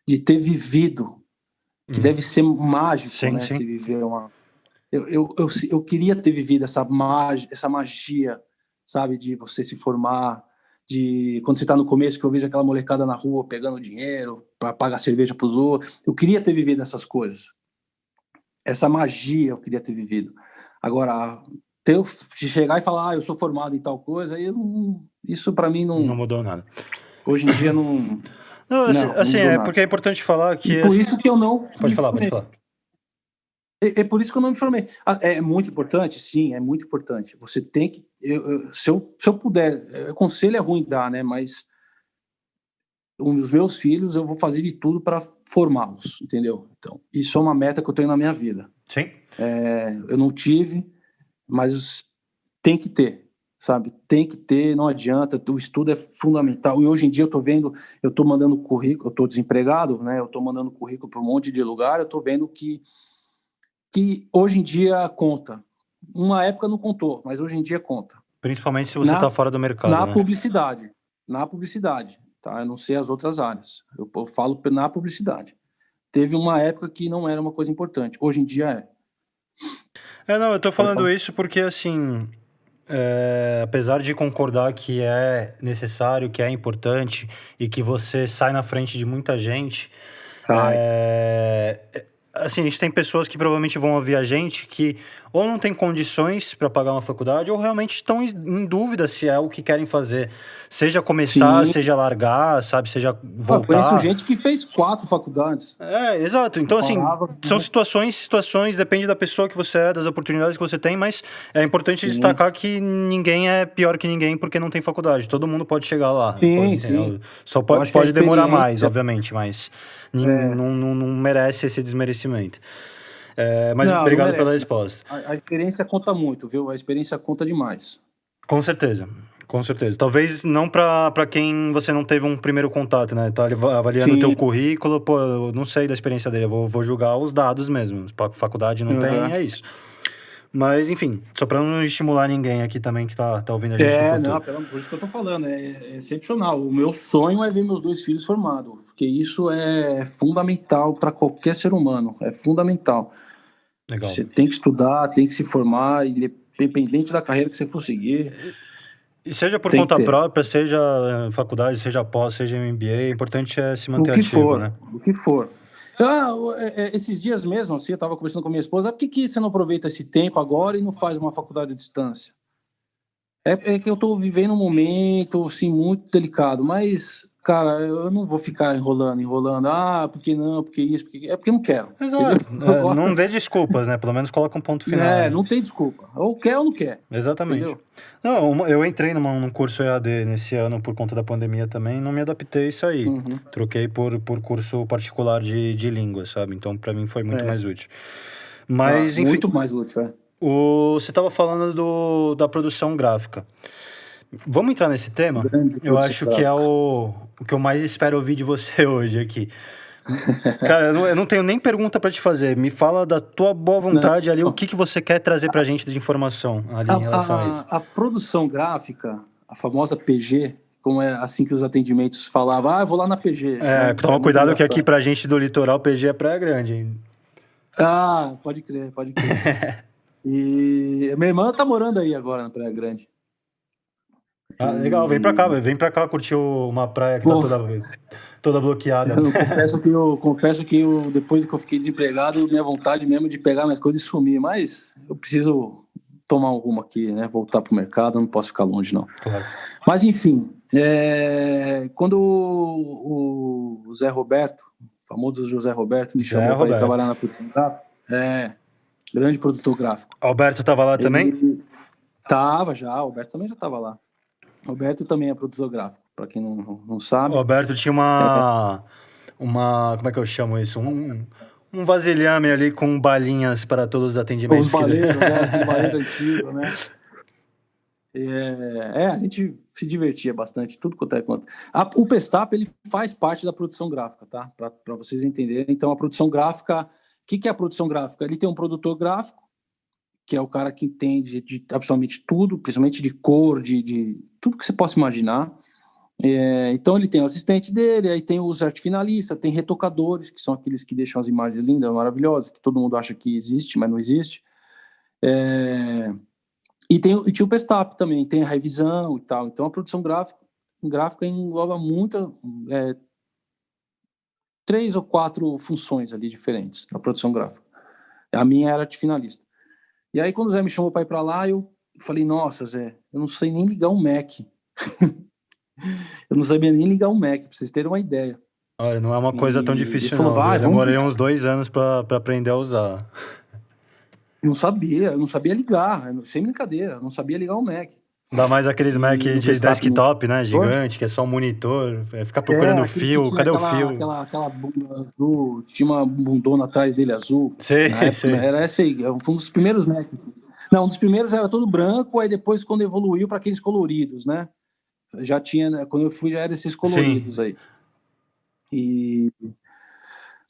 C: De ter vivido, que deve ser mágico,
B: Sim,
C: né?
B: sim.
C: Se viver uma... Eu queria ter vivido essa magia, sabe? De você se formar, de quando você está no começo, que eu vejo aquela molecada na rua pegando dinheiro para pagar cerveja para os outros. Eu queria ter vivido essas coisas. Essa magia eu queria ter vivido. Agora, de chegar e falar, eu sou formado em tal coisa, isso para mim
B: Não
C: não...
B: mudou nada.
C: Hoje em dia não...
B: Não,
C: Não
B: assim,
C: mudou
B: é
C: nada.
B: porque é importante falar que...
C: E por isso que eu não
B: Pode
C: me
B: falar, pode
C: formei.
B: falar.
C: É por isso que eu não me formei. É muito importante? Sim, é muito importante. Você tem que... se eu puder... Conselho é ruim dar, né? Mas os meus filhos, eu vou fazer de tudo para formá-los, entendeu? Então, isso é uma meta que eu tenho na minha vida.
B: Sim.
C: Eu não tive, mas tem que ter, sabe? Tem que ter, não adianta. O estudo é fundamental. E hoje em dia eu tô vendo... Eu tô mandando currículo... Eu tô desempregado, né? Eu tô mandando currículo para um monte de lugar. Eu tô vendo que hoje em dia conta. Uma época não contou, mas hoje em dia conta.
B: Principalmente se você está fora do mercado,
C: na
B: né?
C: Na publicidade, tá? Eu não sei as outras áreas. Eu falo na publicidade. Teve uma época que não era uma coisa importante. Hoje em dia é.
B: Não, eu tô falando isso porque, assim, apesar de concordar que é necessário, que é importante e que você sai na frente de muita gente, assim, a gente tem pessoas que provavelmente vão ouvir a gente que ou não tem condições para pagar uma faculdade ou realmente estão em dúvida se é o que querem fazer. Seja começar,
C: Sim.
B: seja largar, sabe? Seja voltar.
C: Eu conheço gente que fez 4 faculdades.
B: Exato. Então, assim,
C: Falava,
B: são situações, depende da pessoa que você é, das oportunidades que você tem, mas é importante destacar que ninguém é pior que ninguém porque não tem faculdade. Todo mundo pode chegar lá.
C: Sim.
B: Só pode demorar mais, obviamente, mas não merece esse desmerecimento. Mas obrigado pela resposta.
C: A experiência conta muito, viu? A experiência conta demais.
B: Com certeza. Com certeza. Talvez não para quem você não teve um primeiro contato, né? Tá avaliando o teu currículo, pô, eu não sei da experiência dele, eu vou julgar os dados mesmo. Faculdade não tem, é isso. Mas, enfim, só para não estimular ninguém aqui também que tá ouvindo a gente no futuro.
C: Por isso que eu tô falando, é excepcional. O meu sonho é ver meus 2 filhos formados, porque isso é fundamental para qualquer ser humano, é fundamental.
B: Legal.
C: Você tem que estudar, tem que se formar, independente da carreira que você for seguir.
B: E seja por conta própria, seja faculdade, seja pós, seja MBA, o importante é se manter ativo, né?
C: O que for. Esses dias mesmo, assim, eu estava conversando com minha esposa, por que você não aproveita esse tempo agora e não faz uma faculdade à distância? É que eu estou vivendo um momento, assim, muito delicado, mas, cara, eu não vou ficar enrolando, porque não, porque isso, porque... É porque eu não quero.
B: Exato. Não dê desculpas, né? Pelo menos coloca um ponto final.
C: Não tem desculpa. Ou quer ou não quer.
B: Exatamente.
C: Entendeu?
B: Não, eu entrei num curso EAD nesse ano por conta da pandemia também, não me adaptei a isso aí. Troquei por curso particular de língua, sabe? Então, para mim foi muito mais útil. Mas, enfim...
C: Muito mais útil,
B: Você estava falando da produção gráfica. Vamos entrar nesse tema? Eu acho que é o que eu mais espero ouvir de você hoje aqui. Cara, eu não tenho nem pergunta para te fazer. Me fala da tua boa vontade ali, o que você quer trazer pra gente de informação ali em relação a isso.
C: A produção gráfica, a famosa PG, como é assim que os atendimentos falavam, eu vou lá na PG.
B: Toma cuidado que aqui pra gente do litoral, PG é Praia Grande, hein?
C: Pode crer. E minha irmã tá morando aí agora na Praia Grande.
B: Legal, vem pra cá curtir uma praia que tá toda bloqueada.
C: Eu confesso que depois que eu fiquei desempregado, minha vontade mesmo de pegar minhas coisas e sumir, mas eu preciso tomar alguma aqui, né? Voltar pro mercado, não posso ficar longe, não.
B: Claro.
C: Mas, enfim, quando o Zé Roberto, o famoso José Roberto, me chamou para ir trabalhar na produção gráfica, grande produtor gráfico.
B: Alberto tava lá também?
C: Tava já, o Alberto também já tava lá. O Alberto também é produtor gráfico, para quem não sabe.
B: O Alberto tinha uma como é que eu chamo isso? Um vasilhame ali com balinhas para todos os atendimentos.
C: Os baleiros, aquele baleiro antigo, né? A gente se divertia bastante, tudo quanto é quanto. O Pestap, ele faz parte da produção gráfica, tá? Para vocês entenderem. Então, a produção gráfica... O que é a produção gráfica? Ele tem um produtor gráfico que é o cara que entende de absolutamente tudo, principalmente de cor, de tudo que você possa imaginar. Então ele tem o assistente dele, aí tem os arte finalistas, tem retocadores, que são aqueles que deixam as imagens lindas, maravilhosas, que todo mundo acha que existe, mas não existe. E tinha o Pestap também, tem a revisão e tal. Então a produção gráfica engloba 3 ou 4 funções ali diferentes na produção gráfica. A minha era arte finalista. E aí quando o Zé me chamou para ir para lá, eu falei, nossa, Zé, eu não sei nem ligar um Mac. Eu não sabia nem ligar um Mac, para vocês terem uma ideia.
B: Olha, não é uma coisa tão difícil,
C: ele falou,
B: não.
C: vai,
B: Eu demorei uns 2 anos pra aprender a usar.
C: Eu não sabia ligar, sem brincadeira, eu não sabia ligar um Mac.
B: Ainda mais aqueles Mac
C: E o
B: de
C: Pestap
B: desktop, né?
C: monitor.
B: Gigante, que é só um monitor. Ficar procurando o
C: Aqueles que
B: fio,
C: tinha
B: cadê o fio?
C: aquela bunda azul, tinha uma bundona atrás dele azul.
B: Sei,
C: Na época,
B: sei.
C: era essa aí, foi um dos primeiros Mac. Não, um dos primeiros era todo branco, aí depois quando evoluiu para aqueles coloridos, né? Já tinha, né? Quando eu fui já eram esses coloridos. Sim. Aí. E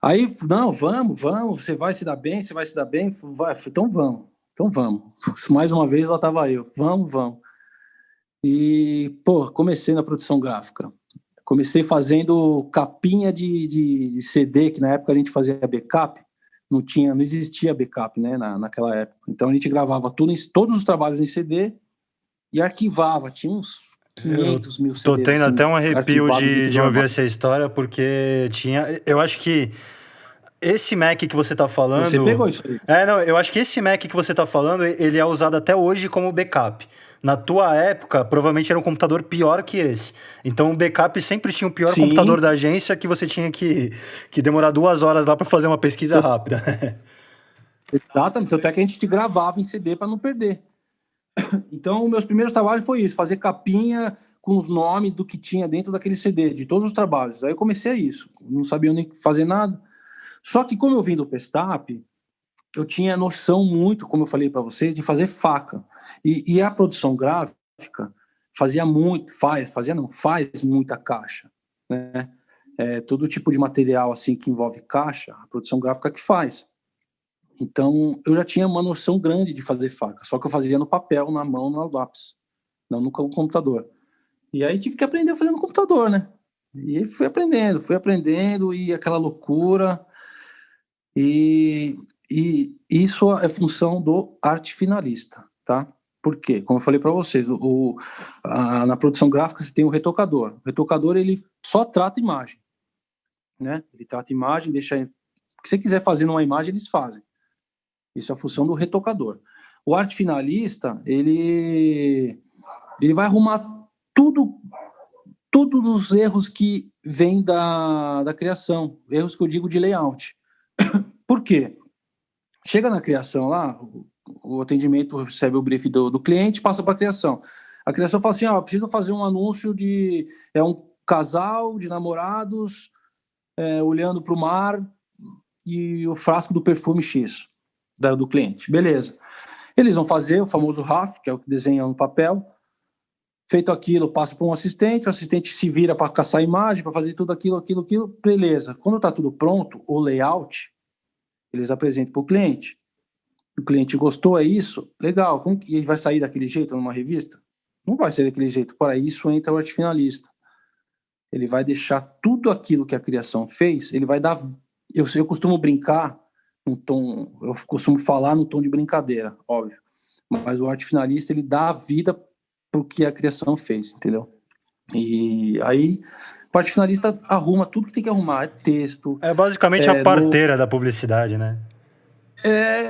C: aí, não, vamos, você vai se dar bem, vai, então vamos. Mais uma vez lá estava eu, vamos. E, comecei na produção gráfica. Comecei fazendo capinha de CD, que na época a gente fazia backup, não existia backup, né, naquela época. Então a gente gravava todos os trabalhos em CD e arquivava, tinha uns 500 mil CDs.
B: Tô tendo
C: assim,
B: até um arrepio de ouvir
C: normal.
B: essa história, porque eu acho que esse Mac que você tá falando...
C: Você pegou isso aí?
B: Não, eu acho que esse Mac que você tá falando, ele é usado até hoje como backup. Na tua época, provavelmente era um computador pior que esse. Então o backup sempre tinha o pior computador da agência, que você tinha que demorar 2 horas lá para fazer uma pesquisa rápida.
C: Exatamente, até que a gente gravava em CD para não perder. Então, meus primeiros trabalhos foi isso, fazer capinha com os nomes do que tinha dentro daquele CD, de todos os trabalhos. Aí eu comecei a isso, não sabia nem fazer nada. Só que como eu vim do Pestap, eu tinha noção muito, como eu falei para vocês, de fazer faca. E a produção gráfica faz muita caixa, né? Todo tipo de material assim que envolve caixa, a produção gráfica que faz. Então, eu já tinha uma noção grande de fazer faca, só que eu fazia no papel, na mão, no lápis, não no computador. E aí tive que aprender a fazer no computador, né? E fui aprendendo, e aquela loucura. E isso é função do arte finalista, tá? Por quê? Como eu falei para vocês, na produção gráfica você tem o retocador. O retocador, ele só trata imagem, né? Ele trata imagem, deixa... O que você quiser fazer numa imagem, eles fazem. Isso é a função do retocador. O arte finalista, ele vai arrumar todos os erros que vêm da criação, erros que eu digo de layout. Por quê? Chega na criação lá, o atendimento recebe o brief do cliente, passa para a criação. A criação fala assim, preciso fazer um anúncio de um casal de namorados olhando para o mar e o frasco do perfume X do cliente. Beleza. Eles vão fazer o famoso RAF, que é o que desenha no papel. Feito aquilo, passa para um assistente, o assistente se vira para caçar a imagem, para fazer tudo aquilo. Beleza. Quando está tudo pronto, o layout, eles apresentam para o cliente. O cliente gostou, é isso? Legal. E ele vai sair daquele jeito numa revista? Não vai sair daquele jeito. Para isso entra o arte finalista. Ele vai deixar tudo aquilo que a criação fez, ele vai dar... Eu costumo brincar num tom... Eu costumo falar no tom de brincadeira, óbvio. Mas o arte finalista, ele dá a vida para o que a criação fez, entendeu? E aí... O arte finalista arruma tudo que tem que arrumar. É texto...
B: É basicamente a parteira da publicidade, né?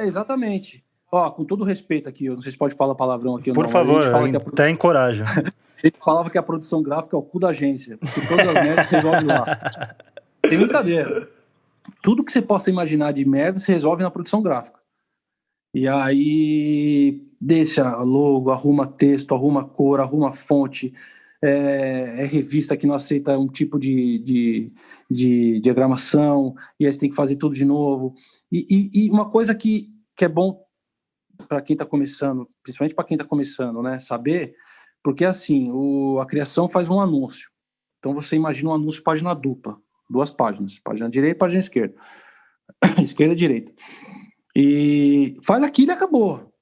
C: Exatamente. Com todo respeito aqui, eu não sei se pode falar palavrão aqui ou não.
B: Por favor, até encoraja.
C: A gente falava que a produção gráfica é o cu da agência, porque todas as merdas se resolvem lá. Tem brincadeira. Tudo que você possa imaginar de merda se resolve na produção gráfica. E aí deixa logo, arruma texto, arruma cor, arruma fonte. Revista que não aceita um tipo de diagramação, e aí você tem que fazer tudo de novo. E uma coisa que é bom para quem está começando, principalmente para quem está começando, né, saber, porque assim, a criação faz um anúncio. Então você imagina um anúncio página dupla, 2 páginas, página direita e página esquerda. Esquerda e direita. E faz aquilo e acabou.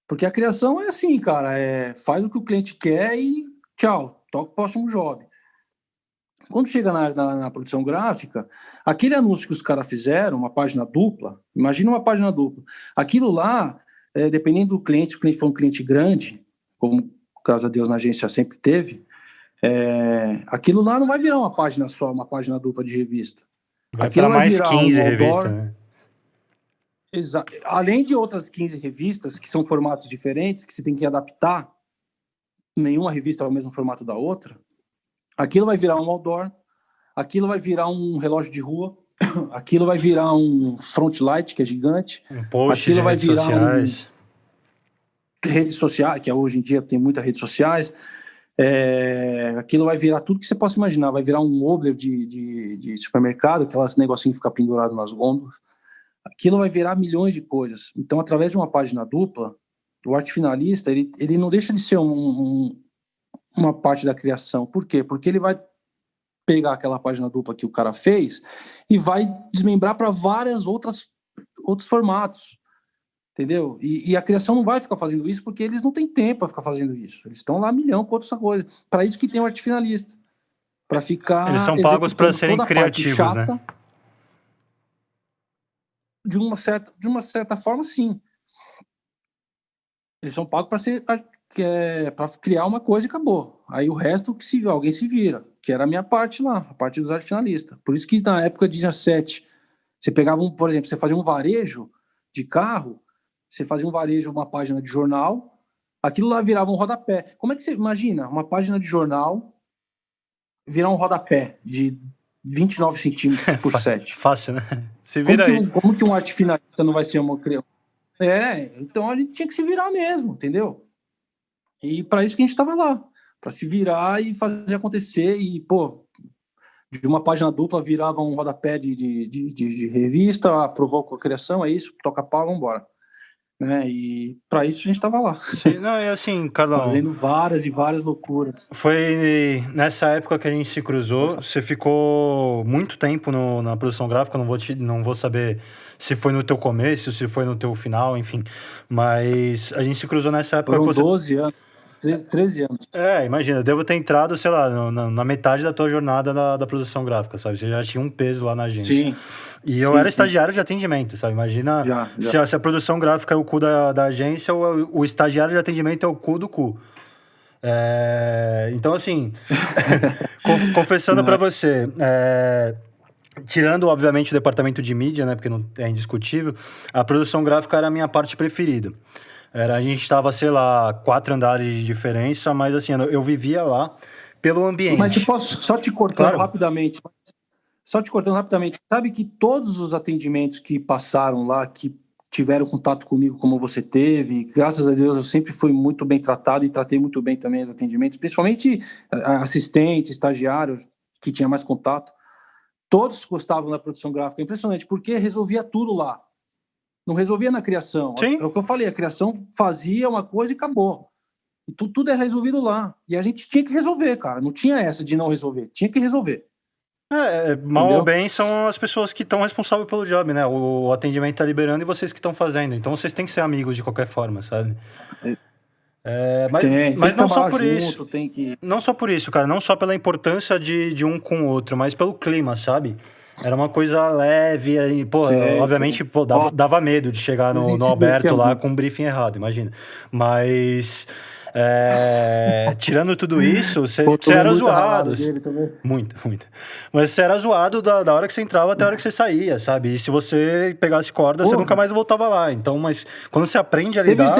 C: Porque a criação é assim, cara, faz o que o cliente quer e tchau, toca o próximo job. Quando chega na produção gráfica, aquele anúncio que os caras fizeram, uma página dupla, imagina uma página dupla. Aquilo lá, dependendo do cliente, se o cliente for um cliente grande, como, graças a Deus, na agência sempre teve, aquilo lá não vai virar uma página só, uma página dupla de revista.
B: Vai
C: Aquilo
B: para
C: vai
B: mais
C: virar
B: 15
C: um
B: revistas,
C: outdoor,
B: né?
C: além de outras 15 revistas, que são formatos diferentes, que você tem que adaptar, nenhuma revista é o mesmo formato da outra, aquilo vai virar um outdoor, aquilo vai virar um relógio de rua, aquilo vai virar um front light, que é gigante,
B: Um post de
C: aquilo vai
B: redes
C: virar
B: sociais.
C: redes sociais, que hoje em dia tem muitas redes sociais, aquilo vai virar tudo que você possa imaginar, vai virar um obler de supermercado, aquelas negocinhos que ficam pendurados nas gôndolas, aquilo vai virar milhões de coisas. Então, através de uma página dupla, o arte finalista, ele não deixa de ser uma parte da criação. Por quê? Porque ele vai pegar aquela página dupla que o cara fez e vai desmembrar para outros formatos, entendeu? E a criação não vai ficar fazendo isso porque eles não têm tempo para ficar fazendo isso. Eles estão lá milhão com outras coisas. Para isso que tem o arte finalista. Para ficar
B: Eles são pagos para
C: executando
B: serem
C: toda a parte
B: criativos,
C: chata,
B: né?
C: de uma certa forma, sim. Eles são pagos para criar uma coisa e acabou. Aí o resto alguém se vira, que era a minha parte lá, a parte dos arte finalistas. Por isso que na época de 17, você pegava por exemplo, você fazia um varejo de carro, você fazia um varejo, uma página de jornal, aquilo lá virava um rodapé. Como é que você imagina uma página de jornal virar um rodapé de 29 centímetros por 7?
B: Fácil, né? Se vira aí.
C: Como que um arte finalista não vai ser uma criação? Então a gente tinha que se virar mesmo, entendeu? E para isso que a gente estava lá, para se virar e fazer acontecer. E, pô, de uma página dupla virava um rodapé de revista, aprovou com a criação, é isso, toca pau, vamos embora. Né? E para isso a gente estava lá.
B: Sim, não, e assim, Carlão,
C: fazendo várias e várias loucuras.
B: foi nessa época que a gente se cruzou. Você ficou muito tempo na produção gráfica, não vou saber se foi no teu começo, se foi no teu final, enfim. Mas a gente se cruzou nessa época.
C: Foram 12 anos, 13 anos.
B: Imagina, eu devo ter entrado, sei lá, na metade da tua jornada da produção gráfica, sabe? Você já tinha um peso lá na agência.
C: Sim.
B: E eu era estagiário de atendimento, sabe? Imagina se a produção gráfica é o cu da agência, o estagiário de atendimento é o cu do cu. Então, assim, confessando pra você, tirando, obviamente, o departamento de mídia, né? Porque não é indiscutível, a produção gráfica era a minha parte preferida. A gente estava, sei lá, 4 andares de diferença, mas assim, eu vivia lá pelo ambiente.
C: Mas eu posso só te cortando rapidamente. Sabe que todos os atendimentos que passaram lá, que tiveram contato comigo como você teve, graças a Deus eu sempre fui muito bem tratado e tratei muito bem também os atendimentos, principalmente assistentes, estagiários, que tinha mais contato. Todos gostavam da produção gráfica. É impressionante, porque resolvia tudo lá. Não resolvia na criação.
B: Sim.
C: É o que eu falei, a criação fazia uma coisa e acabou. E tudo é resolvido lá. E a gente tinha que resolver, cara. Não tinha essa de não resolver. Tinha que resolver.
B: Mal ou bem são as pessoas que estão responsáveis pelo job, né? O atendimento tá liberando e vocês que estão fazendo. Então vocês têm que ser amigos de qualquer forma, sabe? Mas não só por isso. Não só por isso, cara. Não só pela importância de um com o outro, mas pelo clima, sabe? Era uma coisa leve, e, pô, obviamente, pô, dava medo de chegar no Alberto lá com um briefing errado, imagina. Mas, tirando tudo isso, você era zoado. Muito. Mas você era zoado da hora que você entrava até a hora que você saía, sabe? E se você pegasse corda, você nunca mais voltava lá. Então, mas quando você aprende a lidar...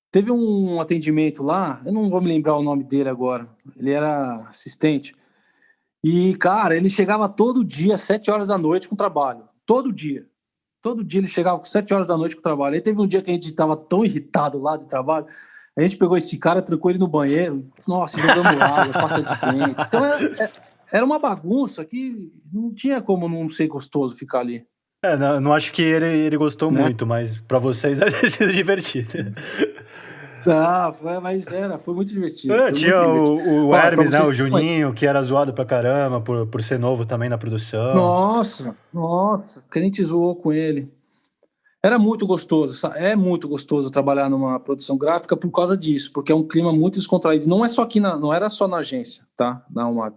C: Teve um atendimento lá, eu não vou me lembrar o nome dele agora, ele era assistente. E, cara, ele chegava todo dia, 7 horas da noite com trabalho. Todo dia. Todo dia ele chegava com 7 horas da noite com trabalho. Aí teve um dia que a gente estava tão irritado lá de trabalho, a gente pegou esse cara, trancou ele no banheiro, nossa, jogamos água, pasta de dente. Então era uma bagunça que não tinha como não ser gostoso ficar ali.
B: Não acho que ele gostou muito, mas pra vocês deve ter sido divertido.
C: Foi muito divertido.
B: Tinha o Hermes, né? O Juninho, que era zoado pra caramba por ser novo também na produção.
C: Nossa, que a gente zoou com ele. Era muito gostoso, é muito gostoso trabalhar numa produção gráfica por causa disso, porque é um clima muito descontraído. Não é só aqui, não era só na agência, tá? Na UMAP.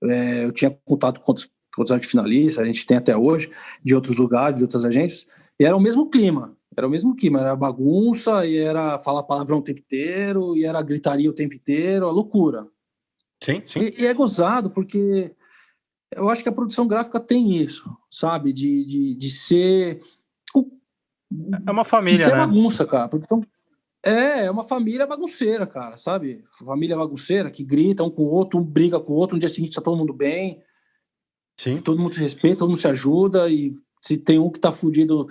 C: Eu tinha contato com outros artes finalistas, a gente tem até hoje, de outros lugares, de outras agências, e era o mesmo clima. Era bagunça, e era falar palavrão o tempo inteiro, e era gritaria o tempo inteiro, a loucura.
B: Sim, sim.
C: E é gozado, porque eu acho que a produção gráfica tem isso, sabe? De ser.
B: É uma
C: De
B: família,
C: ser
B: né?
C: bagunça, cara. A produção é uma família bagunceira, cara, sabe? Família bagunceira que grita um com o outro, um briga com o outro, no dia seguinte tá todo mundo bem,
B: Sim.
C: todo mundo se respeita, todo mundo se ajuda, e se tem um que tá fudido,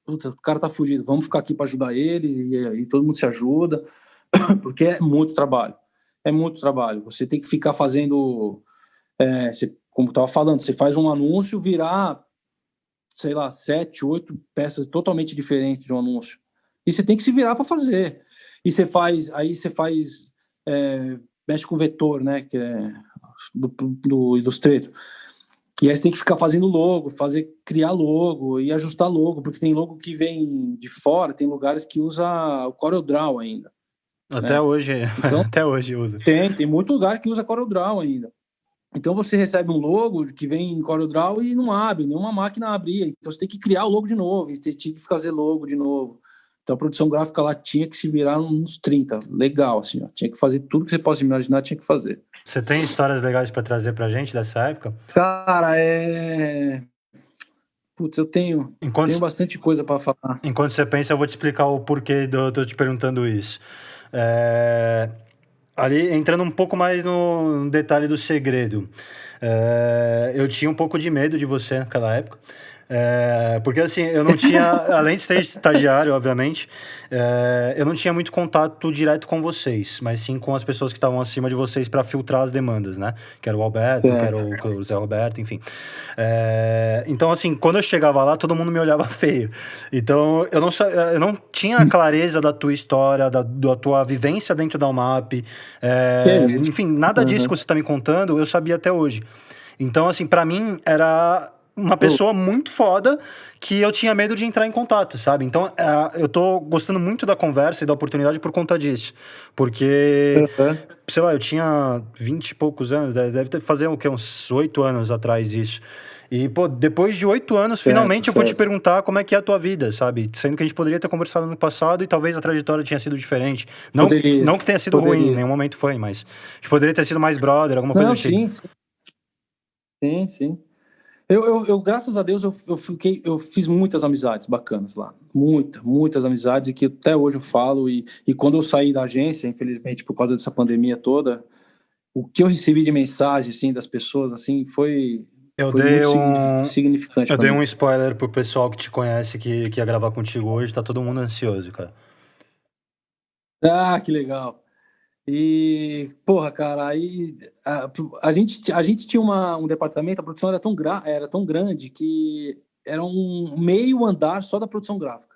C: puta, o cara tá fudido, vamos ficar aqui para ajudar ele, e todo mundo se ajuda, porque é muito trabalho. É muito trabalho. Você tem que ficar fazendo, como eu tava falando, você faz um anúncio virar, sei lá, 7, 8 peças totalmente diferentes de um anúncio. E você tem que se virar para fazer. E você faz, mexe com vetor, né, que é do Illustrator. E aí você tem que ficar fazendo logo, criar logo e ajustar logo, porque tem logo que vem de fora, tem lugares que usa o CorelDRAW ainda.
B: Até
C: Né?
B: hoje,
C: Então,
B: até hoje usa.
C: tem muito lugar que usa CorelDRAW ainda. Então você recebe um logo que vem em CorelDRAW e não abre, nenhuma máquina abria. Então você tem que criar o logo de novo, você tinha que fazer logo de novo. Então a produção gráfica lá tinha que se virar uns 30. Legal, assim, ó. Tinha que fazer tudo que você possa imaginar, tinha que fazer.
B: Você tem histórias legais para trazer pra gente dessa época?
C: Cara, Putz, eu tenho bastante coisa para falar.
B: Enquanto você pensa, eu vou te explicar o porquê eu tô te perguntando isso. Ali, entrando um pouco mais no detalhe do segredo. Eu tinha um pouco de medo de você naquela época. Porque assim, eu não tinha, além de ser estagiário, obviamente, eu não tinha muito contato direto com vocês, mas sim com as pessoas que estavam acima de vocês para filtrar as demandas, né? Que era o Alberto, que era o Zé Roberto, enfim. Então, assim, quando eu chegava lá, todo mundo me olhava feio. Então, eu não tinha a clareza da tua história, da tua vivência dentro da UMAP. Enfim, nada disso que você está me contando, eu sabia até hoje. Então, assim, para mim, era uma pessoa muito foda que eu tinha medo de entrar em contato, sabe? Então, eu tô gostando muito da conversa e da oportunidade por conta disso. Porque, sei lá, eu tinha 20 e poucos anos, deve fazer o quê? Uns 8 anos atrás isso. E, pô, depois de 8 anos, finalmente eu vou te perguntar como é que é a tua vida, sabe? Sendo que a gente poderia ter conversado no passado e talvez a trajetória tinha sido diferente. Não que tenha sido ruim, em nenhum momento foi, mas a gente poderia ter sido mais brother, alguma coisa do tipo.
C: Sim. Eu graças a Deus, eu fiz muitas amizades bacanas lá. Muitas amizades, e que até hoje eu falo. E quando eu saí da agência, infelizmente, por causa dessa pandemia toda, o que eu recebi de mensagem, assim, das pessoas, assim, foi muito significante
B: Eu
C: pra
B: dei
C: mim.
B: um spoiler pro pessoal que te conhece, que ia gravar contigo hoje. Tá todo mundo ansioso, cara.
C: Ah, que legal. E, porra, cara, aí a gente tinha um departamento, a produção era tão grande que era um meio andar só da produção gráfica.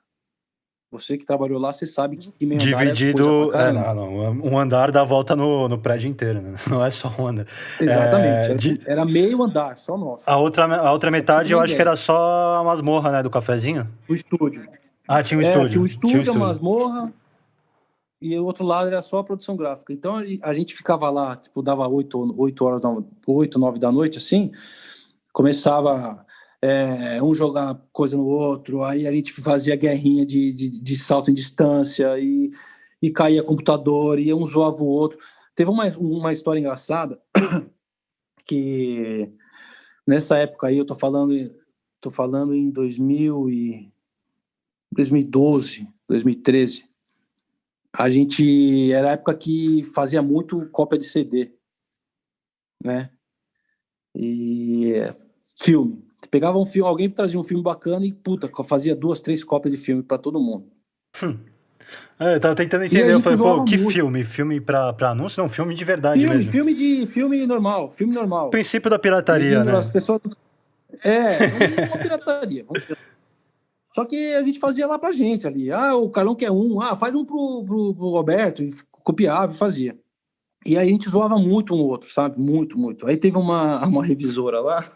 C: Você que trabalhou lá, você sabe que meio andar é coisa pra
B: Dividido.
C: caramba.
B: Um andar dá volta no prédio inteiro, né? Não é só um andar.
C: Exatamente, era meio andar, só nosso.
B: A outra
C: Só pra você ter
B: metade eu
C: uma
B: acho que
C: ideia.
B: era só a masmorra, né? Do cafezinho.
C: O estúdio.
B: Tinha um
C: Tinha
B: estúdio.
C: o estúdio, a masmorra, e o outro lado era só a produção gráfica. Então a gente ficava lá, tipo, dava 8, 9 da noite, assim, começava um jogar coisa no outro, aí a gente fazia guerrinha de salto em distância, e caía computador, e um zoava o outro. Teve uma história engraçada, que nessa época aí, eu tô falando em 2012, 2013, era a época que fazia muito cópia de CD, né? E filme. Pegava um filme, alguém trazia um filme bacana e, puta, fazia 2, 3 cópias de filme para todo mundo.
B: Eu tava tentando entender, eu falei, pô, que muito. Filme? Filme pra anúncio? Não, filme de verdade mesmo.
C: Filme normal.
B: Princípio da pirataria, né?
C: As pessoas... uma pirataria. Só que a gente fazia lá pra gente ali. O Carlão quer faz um pro Roberto, e copiava e fazia. E aí a gente zoava muito um outro, sabe? Muito. Aí teve uma revisora lá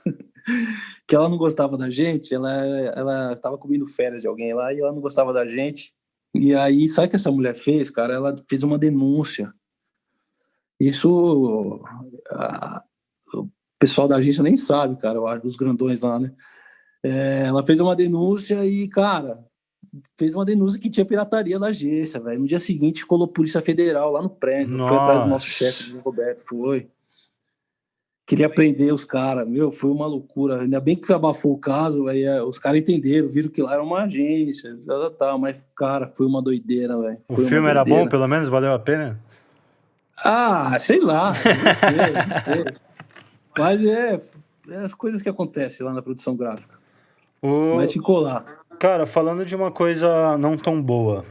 C: que ela não gostava da gente, ela tava comendo férias de alguém lá e ela não gostava da gente. E aí, sabe o que essa mulher fez, cara? Ela fez uma denúncia. Isso, o pessoal da agência nem sabe, cara, eu acho, os grandões lá, né? Ela fez uma denúncia e, cara, fez uma denúncia que tinha pirataria na agência, velho. No dia seguinte, colou Polícia Federal lá no prédio. Foi atrás do nosso chefe,
B: Nossa.
C: do Roberto, foi. Queria prender os caras, meu, foi uma loucura. Ainda bem que abafou o caso, aí os caras entenderam, viram que lá era uma agência, mas, cara, foi uma doideira, velho.
B: O
C: Foi uma
B: filme era bom,
C: doideira.
B: pelo menos? Valeu a pena?
C: Ah, sei lá, não sei, não sei. Mas é as coisas que acontecem lá na produção gráfica. Mas
B: O...
C: ficou lá.
B: Cara, falando de uma coisa não tão boa,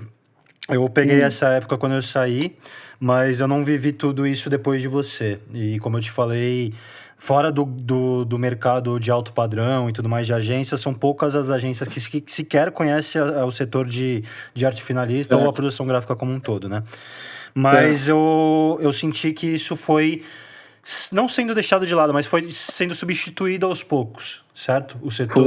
B: eu peguei essa época quando eu saí, mas eu não vivi tudo isso depois de você. E como eu te falei, fora do mercado de alto padrão e tudo mais de agências, são poucas as agências que sequer conhecem o setor de arte finalista ou a
C: Certo,
B: produção gráfica como um todo, né? Mas
C: certo.
B: eu senti que isso foi não sendo deixado de lado, mas foi sendo substituído aos poucos, certo? O
C: Foi.
B: setor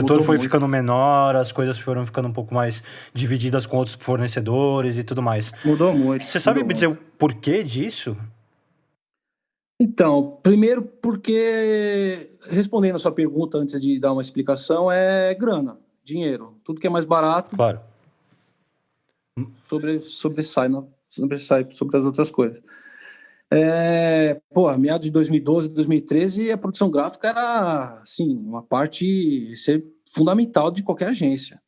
C: Mudou
B: foi
C: muito.
B: ficando menor, as coisas foram ficando um pouco mais divididas com outros fornecedores e tudo mais.
C: Mudou muito,
B: Você sabe
C: mudou
B: me dizer o
C: muito.
B: porquê disso?
C: Então, primeiro porque, respondendo a sua pergunta antes de dar uma explicação, é grana, dinheiro. Tudo que é mais barato
B: Claro.
C: sobressai sobre as outras coisas. Meados de 2012, 2013, a produção gráfica era, assim, uma parte fundamental de qualquer agência,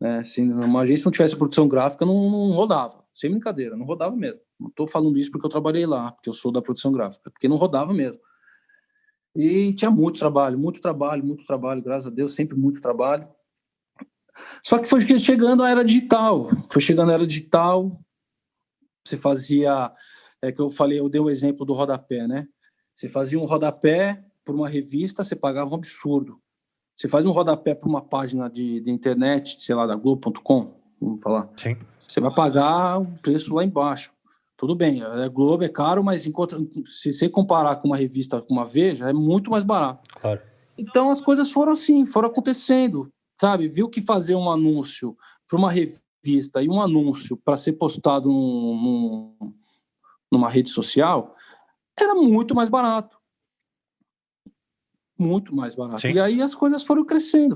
C: né? Se uma agência não tivesse produção gráfica, não rodava. Sem brincadeira, não rodava mesmo. Não estou falando isso porque eu trabalhei lá, porque eu sou da produção gráfica, porque não rodava mesmo. E tinha muito trabalho, graças a Deus, sempre muito trabalho. Só que foi chegando a era digital. Você fazia, que eu falei, eu dei o exemplo do rodapé, né? Você fazia um rodapé por uma revista, você pagava um absurdo. Você faz um rodapé para uma página de internet, sei lá, da Globo.com, vamos falar.
B: Sim,
C: Você vai pagar um preço lá embaixo. Tudo bem, a Globo é caro, mas se você comparar com uma revista, com uma Veja, é muito mais barato.
B: claro.
C: Então as coisas foram assim, foram acontecendo, sabe? Viu que fazer um anúncio para uma revista e um anúncio para ser postado numa rede social era muito mais barato. Muito mais barato.
B: Sim.
C: E aí as coisas foram crescendo,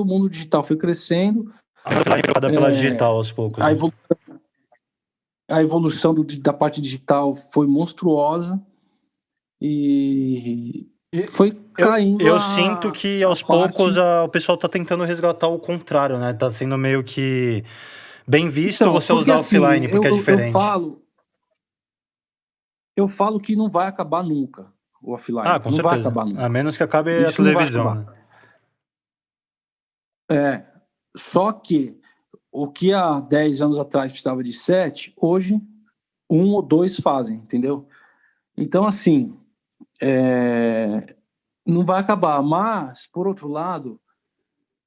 C: o mundo digital foi crescendo.
B: A influenciada pela digital aos poucos,
C: A,
B: né?
C: evolu a evolução da parte digital foi monstruosa e foi caindo
B: Eu sinto que
C: a
B: aos poucos
C: parte.
B: o pessoal tá tentando resgatar o contrário, né? Tá sendo meio que bem visto
C: Então,
B: você
C: porque
B: usar
C: assim,
B: offline, porque é diferente.
C: eu falo que não vai acabar nunca o
B: Ah,
C: offline.
B: com
C: Não vai
B: certeza.
C: acabar
B: A
C: nunca.
B: menos que acabe a
C: Isso não vai
B: televisão,
C: acabar.
B: né?
C: Só que o que há 10 anos atrás precisava de 7, hoje um ou dois fazem, entendeu? Então, assim, não vai acabar. Mas, por outro lado,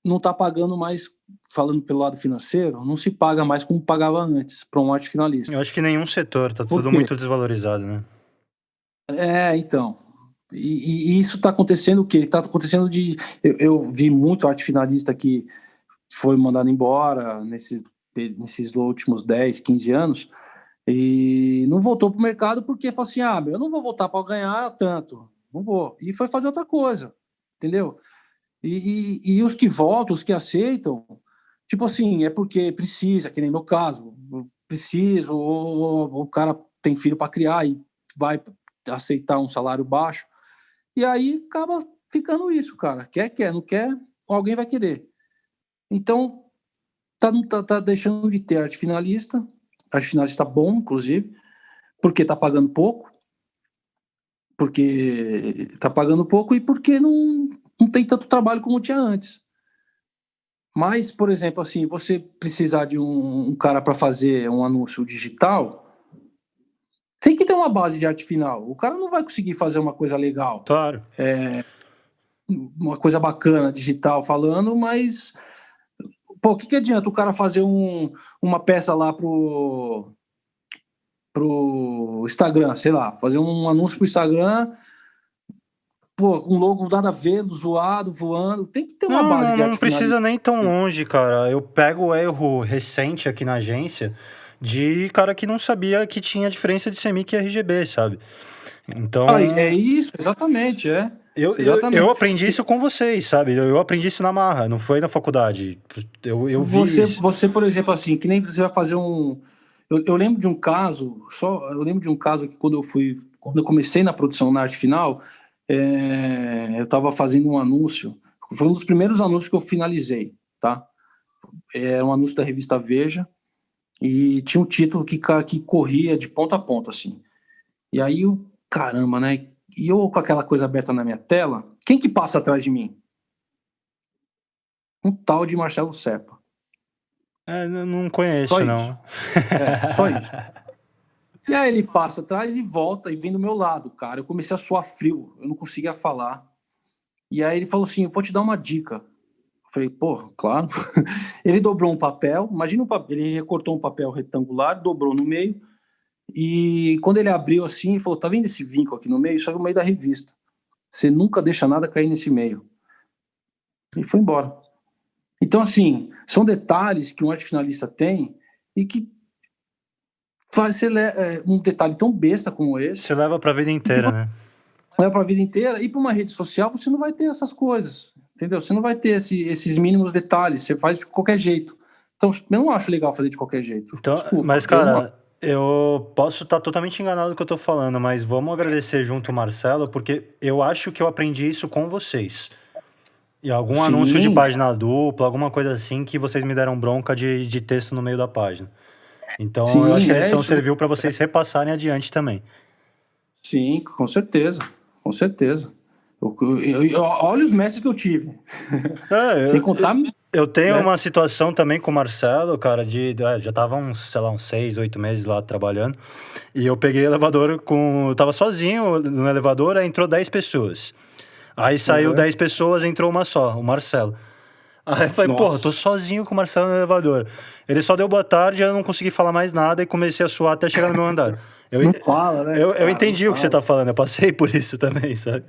C: não está pagando mais, falando pelo lado financeiro, não se paga mais como pagava antes para um arte
B: Eu
C: finalista.
B: acho que nenhum setor, tá
C: Por
B: tudo
C: quê?
B: muito desvalorizado, né?
C: Então. E isso está acontecendo o quê? Está acontecendo de. Eu vi muito arte finalista que foi mandado embora nesses últimos 10, 15 anos e não voltou para o mercado porque falou assim: eu não vou voltar para ganhar tanto, não vou. E foi fazer outra coisa, entendeu? E os que voltam, os que aceitam, tipo assim, é porque precisa, que nem meu caso, preciso, ou o cara tem filho para criar e vai aceitar um salário baixo. E aí acaba ficando isso, cara. Quer, não quer, alguém vai querer. Então, tá deixando de ter arte finalista bom, inclusive, porque tá pagando pouco e porque não tem tanto trabalho como tinha antes. Mas, por exemplo, assim, você precisar de um cara para fazer um anúncio digital, tem que ter uma base de arte final. O cara não vai conseguir fazer uma coisa legal,
B: Claro.
C: uma coisa bacana digital falando, mas pô, o que adianta o cara fazer uma peça lá pro Instagram, sei lá, fazer um anúncio pro Instagram pô, um logo nada a ver, zoado, voando. Tem que ter uma base de
B: Não
C: arte final.
B: precisa nem tão longe, cara. Eu pego o erro recente aqui na agência de cara que não sabia que tinha diferença de CMYK e RGB, sabe?
C: Ah, é
B: Então,
C: isso, exatamente, é.
B: eu
C: Exatamente.
B: aprendi isso com vocês, sabe? Eu aprendi isso na marra, não foi na faculdade. Eu vi isso.
C: Você, por exemplo, assim, que nem você vai fazer um. Eu lembro de um caso, eu lembro de um caso que quando eu comecei na produção na arte final, eu estava fazendo um anúncio, foi um dos primeiros anúncios que eu finalizei, tá? É um anúncio da revista Veja, e tinha um título que corria de ponta a ponta, assim. E aí, caramba, né? E eu com aquela coisa aberta na minha tela, quem que passa atrás de mim? Um tal de Marcelo Serpa.
B: Não
C: Só
B: conheço,
C: isso.
B: não.
C: Só isso. E aí ele passa atrás e volta e vem do meu lado, cara. Eu comecei a suar frio, eu não conseguia falar. E aí ele falou assim: vou te dar uma dica. Eu falei, pô, claro. Ele dobrou um papel, imagina um papel, ele recortou um papel retangular, dobrou no meio, e quando ele abriu assim, ele falou: tá vendo esse vinco aqui no meio? Isso é o meio da revista. Você nunca deixa nada cair nesse meio. E foi embora. Então, assim, são detalhes que um arte finalista tem e que faz um detalhe tão besta como esse,
B: Você leva pra vida inteira, né?
C: leva para a vida inteira. E para uma rede social, você não vai ter essas coisas, entendeu? Você não vai ter esses mínimos detalhes, você faz de qualquer jeito. Então, eu não acho legal fazer de qualquer jeito.
B: Então,
C: Desculpa,
B: mas,
C: eu não acho.
B: cara, eu posso estar totalmente enganado do que eu tô falando, mas vamos agradecer junto o Marcelo, porque eu acho que eu aprendi isso com vocês. E algum anúncio de
C: Sim,
B: página dupla, alguma coisa assim, que vocês me deram bronca de texto no meio da página. Então, eu acho
C: sim,
B: que a
C: é
B: lição
C: isso.
B: serviu para vocês repassarem adiante também.
C: Sim, com certeza, com certeza. Olha os mestres que eu tive.
B: É,
C: Sem contar,
B: eu tenho
C: né?
B: uma situação também com o Marcelo, cara, já tava sei lá, uns 6, 8 meses lá trabalhando, e eu peguei elevador eu tava sozinho no elevador, aí entrou 10 pessoas. Aí saiu
C: Uhum.
B: 10 pessoas, entrou uma só, o Marcelo. Aí eu falei, porra, eu tô
C: Nossa,
B: sozinho com o Marcelo no elevador. Ele só deu boa tarde, eu não consegui falar mais nada e comecei a suar até chegar no meu andar. Eu,
C: não fala, né,
B: eu
C: cara? Não
B: entendi o que você tá
C: fala.
B: falando, eu passei por isso também, sabe?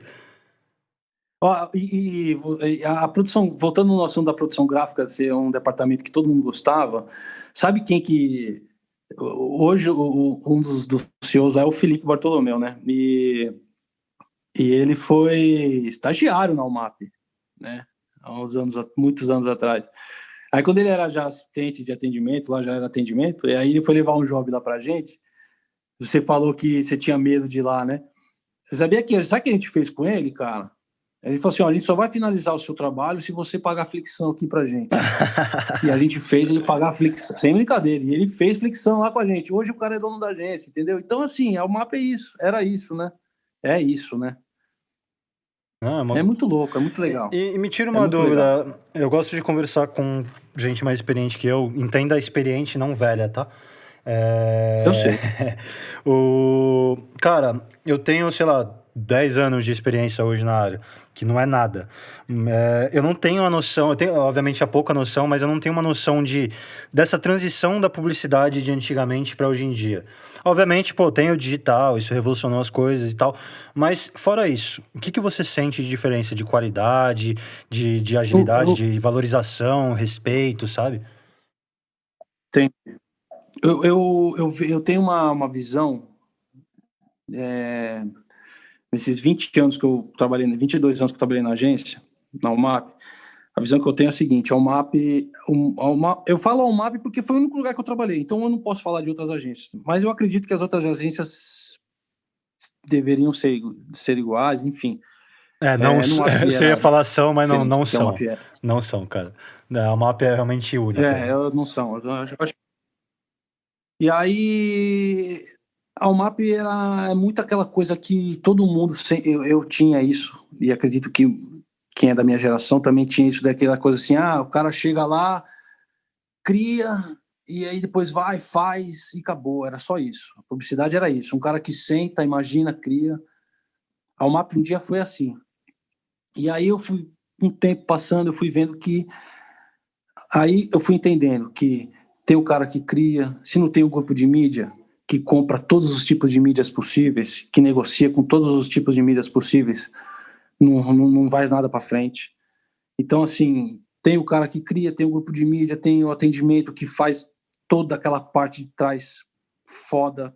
C: Ó, e a produção, voltando no assunto da produção gráfica ser um departamento que todo mundo gostava, sabe quem que hoje um dos CEOs lá é o Felipe Bartolomeu, né? E ele foi estagiário na UMAP, né? Muitos anos atrás. Aí quando ele era já assistente de atendimento, lá já era atendimento, e aí ele foi levar um job lá pra gente. Você falou que você tinha medo de ir lá, né? Você sabia sabe o que a gente fez com ele, cara? Ele falou assim: ó, a gente só vai finalizar o seu trabalho se você pagar flexão aqui pra gente. E a gente fez ele pagar flexão, sem brincadeira. E ele fez flexão lá com a gente. Hoje o cara é dono da agência, entendeu? Então, assim, o mapa é isso, era isso, né? É isso, né?
B: Ah,
C: É muito louco, é muito legal.
B: e me tira
C: É
B: uma
C: muito legal.
B: dúvida, eu gosto de conversar com gente mais experiente que eu, entenda experiente, não velha, tá?
C: Eu
B: É...
C: sei.
B: Cara, eu tenho, sei lá, 10 anos de experiência hoje na área, que não é nada. Eu não tenho a noção, eu tenho, obviamente, a pouca noção, mas eu não tenho uma noção dessa transição da publicidade de antigamente para hoje em dia. Obviamente, pô, tem o digital, isso revolucionou as coisas e tal, mas fora isso, o que você sente de diferença de qualidade, de
C: Eu,
B: agilidade,
C: eu,
B: de valorização, respeito, sabe?
C: tenho, eu tenho uma visão, nesses 20 anos que eu trabalhei, 22 anos que eu trabalhei na agência, na UMAP. A visão que eu tenho é a seguinte: a UMAP, eu falo a UMAP porque foi o único lugar que eu trabalhei, então eu não posso falar de outras agências. Mas eu acredito que as outras agências deveriam ser iguais, enfim.
B: Não,
C: Não acho que
B: você ia
C: era
B: falar são, mas não,
C: diferente
B: não
C: do que a
B: são.
C: UMAP é.
B: Não são, cara. A MAP é realmente única.
C: Elas não são. E aí, a UMAP é muito aquela coisa que todo mundo, eu tinha isso, e acredito que quem é da minha geração também tinha isso, daquela coisa assim: o cara chega lá, cria, e aí depois vai, faz e acabou. Era só isso. A publicidade era isso. Um cara que senta, imagina, cria. A UMAP um dia foi assim. E aí eu fui, um tempo passando, eu fui vendo que. Aí eu fui entendendo que tem o cara que cria, se não tem um grupo de mídia que compra todos os tipos de mídias possíveis, que negocia com todos os tipos de mídias possíveis, não vai nada para frente. Então, assim, tem o cara que cria, tem o grupo de mídia, tem o atendimento que faz toda aquela parte de trás foda,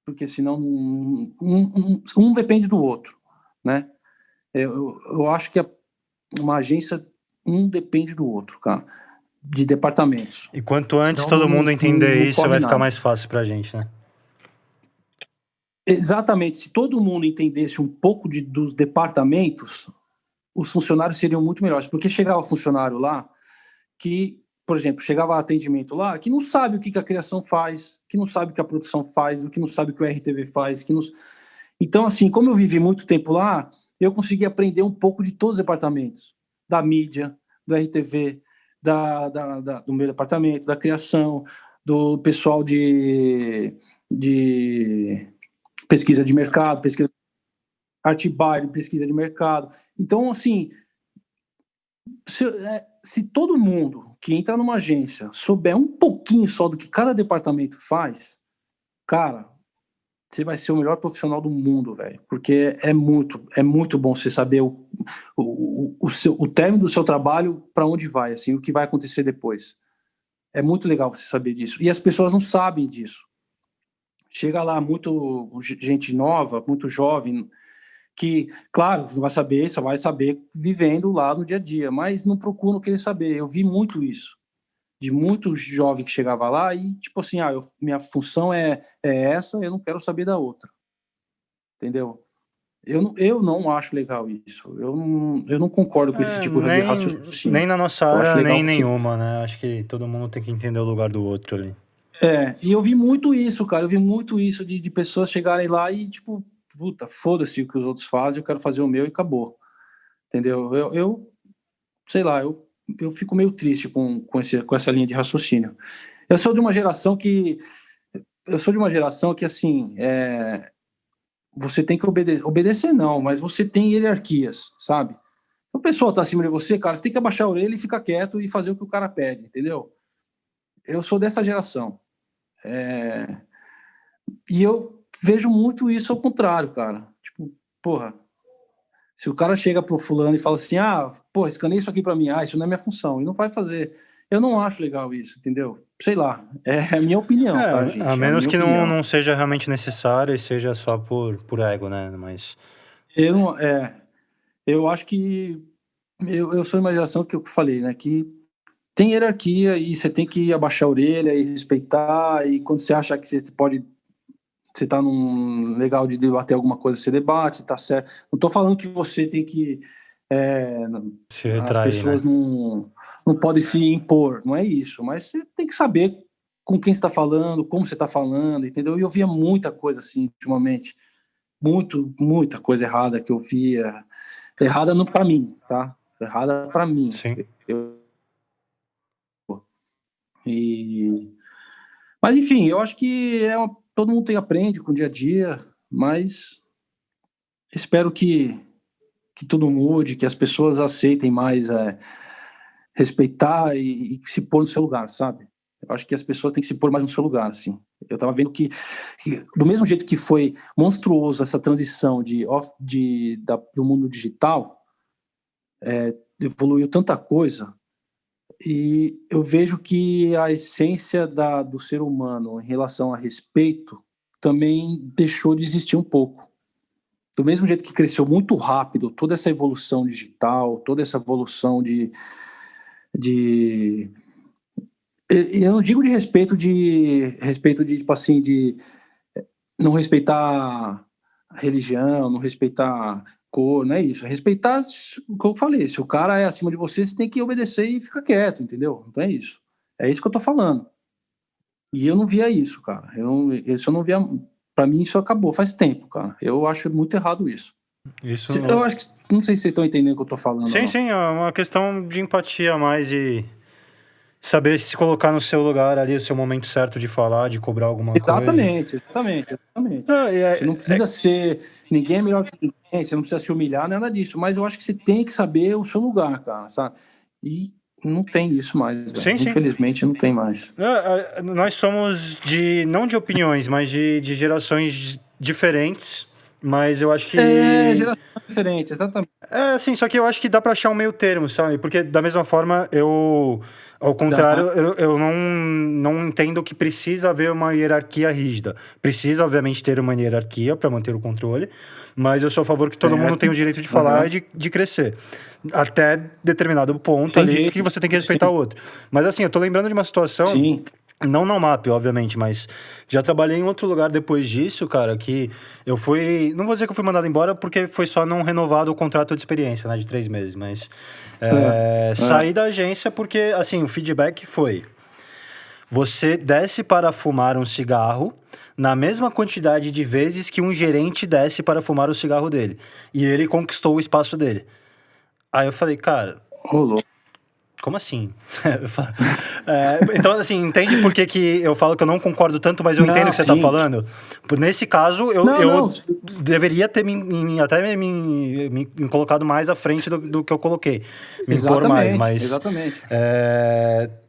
C: porque senão um depende do outro, né? Eu acho que uma agência, um depende do outro, cara, de departamentos.
B: E quanto antes
C: Senão
B: todo mundo entender isso,
C: corre
B: vai ficar
C: nada.
B: mais fácil pra gente, né?
C: Exatamente. Se todo mundo entendesse um pouco dos departamentos, os funcionários seriam muito melhores. Porque chegava funcionário lá que, por exemplo, chegava atendimento lá que não sabe o que a criação faz, que não sabe o que a produção faz, o que não sabe o que o RTV faz. Então, assim, como eu vivi muito tempo lá, eu consegui aprender um pouco de todos os departamentos. Da mídia, do RTV, do meu departamento, da criação, do pessoal de pesquisa de mercado, pesquisa Artibard, pesquisa de mercado. Então, assim, se todo mundo que entra numa agência souber um pouquinho só do que cada departamento faz, cara, você vai ser o melhor profissional do mundo, velho. Porque é muito bom você saber o término do seu trabalho, para onde vai, assim, o que vai acontecer depois. É muito legal você saber disso. E as pessoas não sabem disso. Chega lá muito gente nova, muito jovem, que, claro, não vai saber, só vai saber vivendo lá no dia a dia, mas não procuram querer saber. Eu vi muito isso, de muito jovem que chegava lá e, tipo assim, minha função é essa, eu não quero saber da outra. Entendeu? Eu não acho legal isso. Eu não concordo com esse tipo de raciocínio.
B: Nem na nossa
C: Eu acho
B: área,
C: legal
B: nem
C: você...
B: nenhuma, né? Acho que todo mundo tem que entender o lugar do outro ali.
C: E eu vi muito isso, cara. Eu vi muito isso de pessoas chegarem lá e, tipo, puta, foda-se o que os outros fazem, eu quero fazer o meu e acabou. Entendeu? Sei lá, eu fico meio triste com essa linha de raciocínio. Eu sou de uma geração que, assim, você tem que obedecer não, mas você tem hierarquias, sabe? Se o pessoal tá acima de você, cara, você tem que abaixar a orelha e ficar quieto e fazer o que o cara pede, entendeu? Eu sou dessa geração. E eu vejo muito isso ao contrário, cara. Tipo, porra, se o cara chega pro fulano e fala assim, pô, escaneia isso aqui pra mim, isso não é minha função, e não vai fazer. Eu não acho legal isso, entendeu? Sei lá, é a minha opinião, tá, gente?
B: A
C: É a
B: menos
C: minha
B: que
C: opinião.
B: não seja realmente necessário e seja só por ego, né? Mas
C: Eu, não- é, eu acho que eu sou de uma geração que eu falei, né, que tem hierarquia e você tem que abaixar a orelha e respeitar, e quando você acha que você tá num legal de debater alguma coisa, você debate, você tá certo. Não tô falando que você tem que
B: se
C: as
B: retrair, né?
C: pessoas não podem se impor, não é isso, mas você tem que saber com quem você está falando, como você está falando, entendeu? E eu via muita coisa assim ultimamente, muita coisa errada que eu via, errada não para mim, tá? Errada para mim.
B: Sim.
C: E mas enfim, eu acho que todo mundo aprende com o dia a dia, mas espero que tudo mude, que as pessoas aceitem mais respeitar e se pôr no seu lugar, sabe? Eu acho que as pessoas têm que se pôr mais no seu lugar, assim. Eu estava vendo que, do mesmo jeito que foi monstruoso essa transição do mundo digital, evoluiu tanta coisa, e eu vejo que a essência do ser humano em relação a respeito também deixou de existir um pouco. Do mesmo jeito que cresceu muito rápido toda essa evolução digital, toda essa evolução de eu não digo de respeito de tipo assim, de não respeitar a religião, não respeitar cor, não é isso. É respeitar o que eu falei. Se o cara é acima de você, você tem que obedecer e ficar quieto, entendeu? Não é isso. É isso que eu tô falando. E eu não via isso, cara. Eu não via. Pra mim, isso acabou faz tempo, cara. Eu acho muito errado isso.
B: Isso.
C: Eu acho que. Não sei se vocês estão entendendo o que eu tô falando ou
B: Sim,
C: não.
B: sim, é uma questão de empatia mais e saber se colocar no seu lugar ali, o seu momento certo de falar, de cobrar alguma coisa.
C: Exatamente.
B: Ah,
C: Você não precisa ser. Ninguém é melhor que ninguém, você não precisa se humilhar, nada disso. Mas eu acho que você tem que saber o seu lugar, cara, sabe? E não tem isso mais, velho.
B: Sim, sim.
C: Infelizmente não tem mais.
B: Nós somos não de opiniões, mas de gerações diferentes. mas eu acho que...
C: Geração diferente, exatamente.
B: Assim, só que eu acho que dá pra achar um meio termo, sabe? Porque da mesma forma, ao contrário, eu não entendo que precisa haver uma hierarquia rígida. Precisa, obviamente, ter uma hierarquia para manter o controle, mas eu sou a favor que todo mundo tenha o direito de falar e de crescer. Até determinado ponto ali que você tem que respeitar o outro. Mas assim, eu tô lembrando de uma situação...
C: Sim.
B: Não no MAP, obviamente, mas já trabalhei em outro lugar depois disso, cara, que eu fui... Não vou dizer que eu fui mandado embora, porque foi só não renovado o contrato de experiência, né, de 3 meses, mas... Saí da agência porque, assim, o feedback foi... Você desce para fumar um cigarro na mesma quantidade de vezes que um gerente desce para fumar o cigarro dele. E ele conquistou o espaço dele. Aí eu falei, cara...
C: Rolou.
B: Como assim? Então, assim, entende por que eu falo que eu não concordo tanto, mas eu entendo o que você está falando? Nesse caso, eu deveria ter até me colocado mais à frente do que eu coloquei. Me impor mais, mas...
C: Exatamente.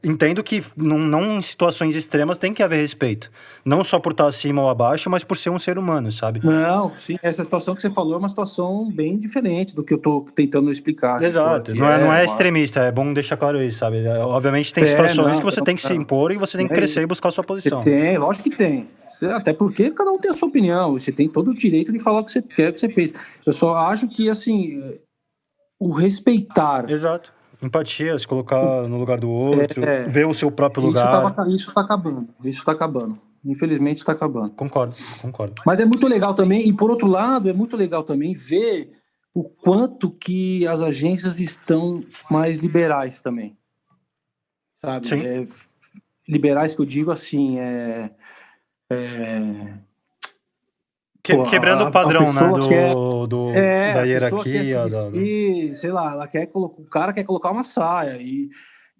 B: Entendo que não em situações extremas tem que haver respeito. Não só por estar acima ou abaixo, mas por ser um ser humano, sabe?
C: Não, sim, essa situação que você falou é uma situação bem diferente do que eu tô tentando explicar.
B: Exato, não é extremista, é bom deixar claro isso, sabe? Obviamente tem situações que você tem que se impor e você tem que crescer e buscar a sua posição.
C: Lógico que tem. Até porque cada um tem a sua opinião, você tem todo o direito de falar o que você quer, o que você pensa. Eu só acho que, assim, o respeitar...
B: Exato. Empatia, se colocar no lugar do outro, ver o seu próprio lugar.
C: Isso tá acabando. Infelizmente está acabando.
B: Concordo.
C: Mas é muito legal também, e por outro lado, é muito legal também ver o quanto que as agências estão mais liberais também. Sabe?
B: Sim.
C: Liberais que eu digo assim,
B: quebrando o padrão, né? Da hierarquia.
C: Sei lá, o cara quer colocar uma saia e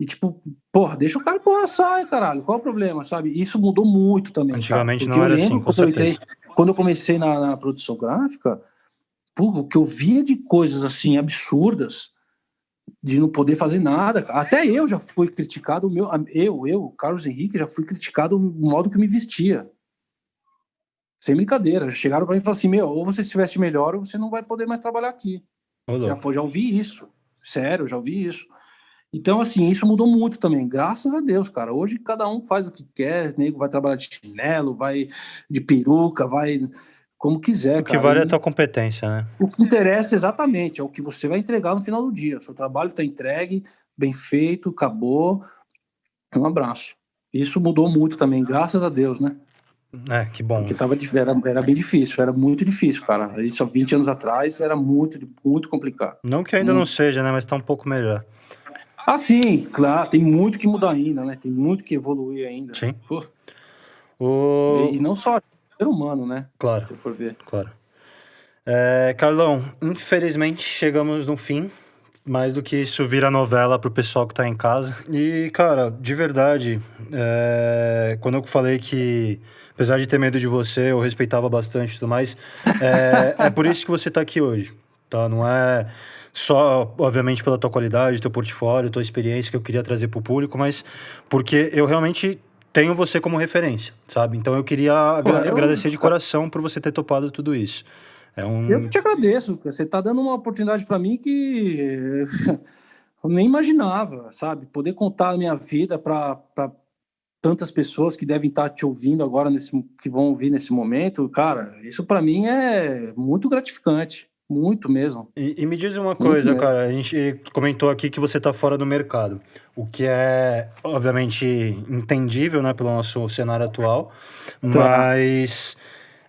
C: tipo, porra, deixa o cara pôr uma saia, caralho, qual é o problema, sabe? Isso mudou muito também.
B: Antigamente não era assim, com certeza.
C: Quando eu comecei na produção gráfica, porra, o que eu via de coisas assim absurdas, de não poder fazer nada. Até eu já fui criticado, Carlos Henrique, já fui criticado o modo que eu me vestia. Sem brincadeira. Chegaram pra mim e falaram assim, ou você se veste melhor ou você não vai poder mais trabalhar aqui. Já ouvi isso. Sério, já ouvi isso. Então, assim, isso mudou muito também. Graças a Deus, cara. Hoje cada um faz o que quer, nego vai trabalhar de chinelo, vai de peruca, vai como quiser, cara.
B: O que vale é a tua competência, né?
C: O que interessa exatamente é o que você vai entregar no final do dia. O seu trabalho está entregue, bem feito, acabou. Um abraço. Isso mudou muito também, graças a Deus, né?
B: Que bom.
C: Porque era bem difícil, era muito difícil, cara. Isso há 20 anos atrás era muito, muito complicado.
B: Não que ainda não seja, né? Mas tá um pouco melhor.
C: Ah, sim, claro. Tem muito que mudar ainda, né? Tem muito que evoluir ainda.
B: Sim.
C: E não só ser humano, né?
B: Claro.
C: Se for ver.
B: Claro. Carlão, infelizmente chegamos no fim. Mais do que isso, vira novela pro pessoal que tá em casa. E, cara, de verdade, quando eu falei que, apesar de ter medo de você, eu respeitava bastante e tudo mais, é por isso que você tá aqui hoje, tá? Não é só, obviamente, pela tua qualidade, teu portfólio, tua experiência que eu queria trazer pro público, mas porque eu realmente tenho você como referência, sabe? Então eu queria agradecer de coração por você ter topado tudo isso.
C: Eu que te agradeço, você tá dando uma oportunidade para mim que eu nem imaginava, sabe? Poder contar a minha vida para tantas pessoas que devem estar te ouvindo agora, que vão ouvir nesse momento, cara, isso para mim é muito gratificante, muito mesmo.
B: E me diz uma coisa, cara, a gente comentou aqui que você tá fora do mercado, o que é, obviamente, entendível, né, pelo nosso cenário atual, mas...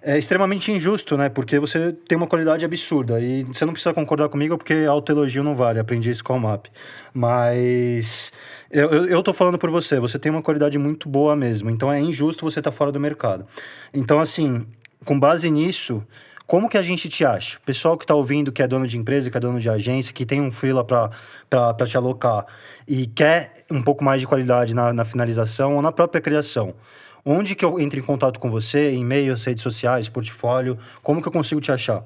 B: É extremamente injusto, né? Porque você tem uma qualidade absurda. E você não precisa concordar comigo porque autoelogio não vale. Aprendi isso com o MAP. Mas eu tô falando por você. Você tem uma qualidade muito boa mesmo. Então é injusto você estar fora do mercado. Então, assim, com base nisso, como que a gente te acha? Pessoal que tá ouvindo, que é dono de empresa, que é dono de agência, que tem um freela pra te alocar e quer um pouco mais de qualidade na finalização ou na própria criação. Onde que eu entro em contato com você? E-mails, redes sociais, portfólio? Como que eu consigo te achar?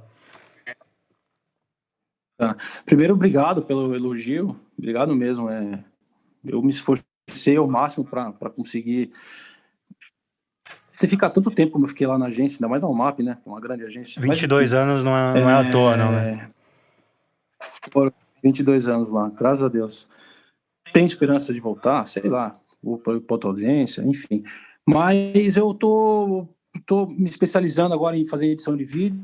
C: Primeiro, obrigado pelo elogio. Obrigado mesmo. Eu me esforcei ao máximo para conseguir você fica tanto tempo como eu fiquei lá na agência, ainda mais na UMAP, né? Que é uma grande agência.
B: 22 anos não é à toa, não, né?
C: Foram 22 anos lá, graças a Deus. Tenho esperança de voltar, sei lá, vou para outra audiência, enfim. Mas eu tô me especializando agora em fazer edição de vídeo.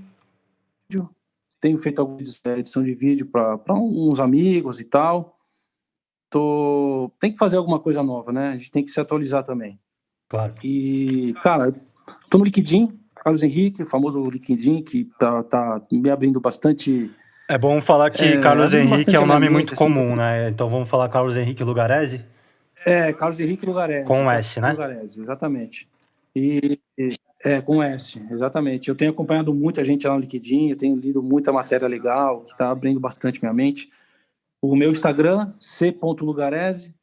C: Tenho feito alguma edição de vídeo para uns amigos e tal. Tem que fazer alguma coisa nova, né? A gente tem que se atualizar também.
B: Claro.
C: E, cara, tô no LinkedIn, Carlos Henrique, o famoso LinkedIn, que tá me abrindo bastante...
B: É bom falar que Carlos Henrique é um nome muito
C: assim,
B: comum, né? Então vamos falar Carlos Henrique Lugarese?
C: Carlos Henrique Lugarese.
B: Com S, né?
C: Lugarese, exatamente. Com S, exatamente. Eu tenho acompanhado muita gente lá no LinkedIn, eu tenho lido muita matéria legal, que está abrindo bastante minha mente. O meu Instagram, c.lugarese.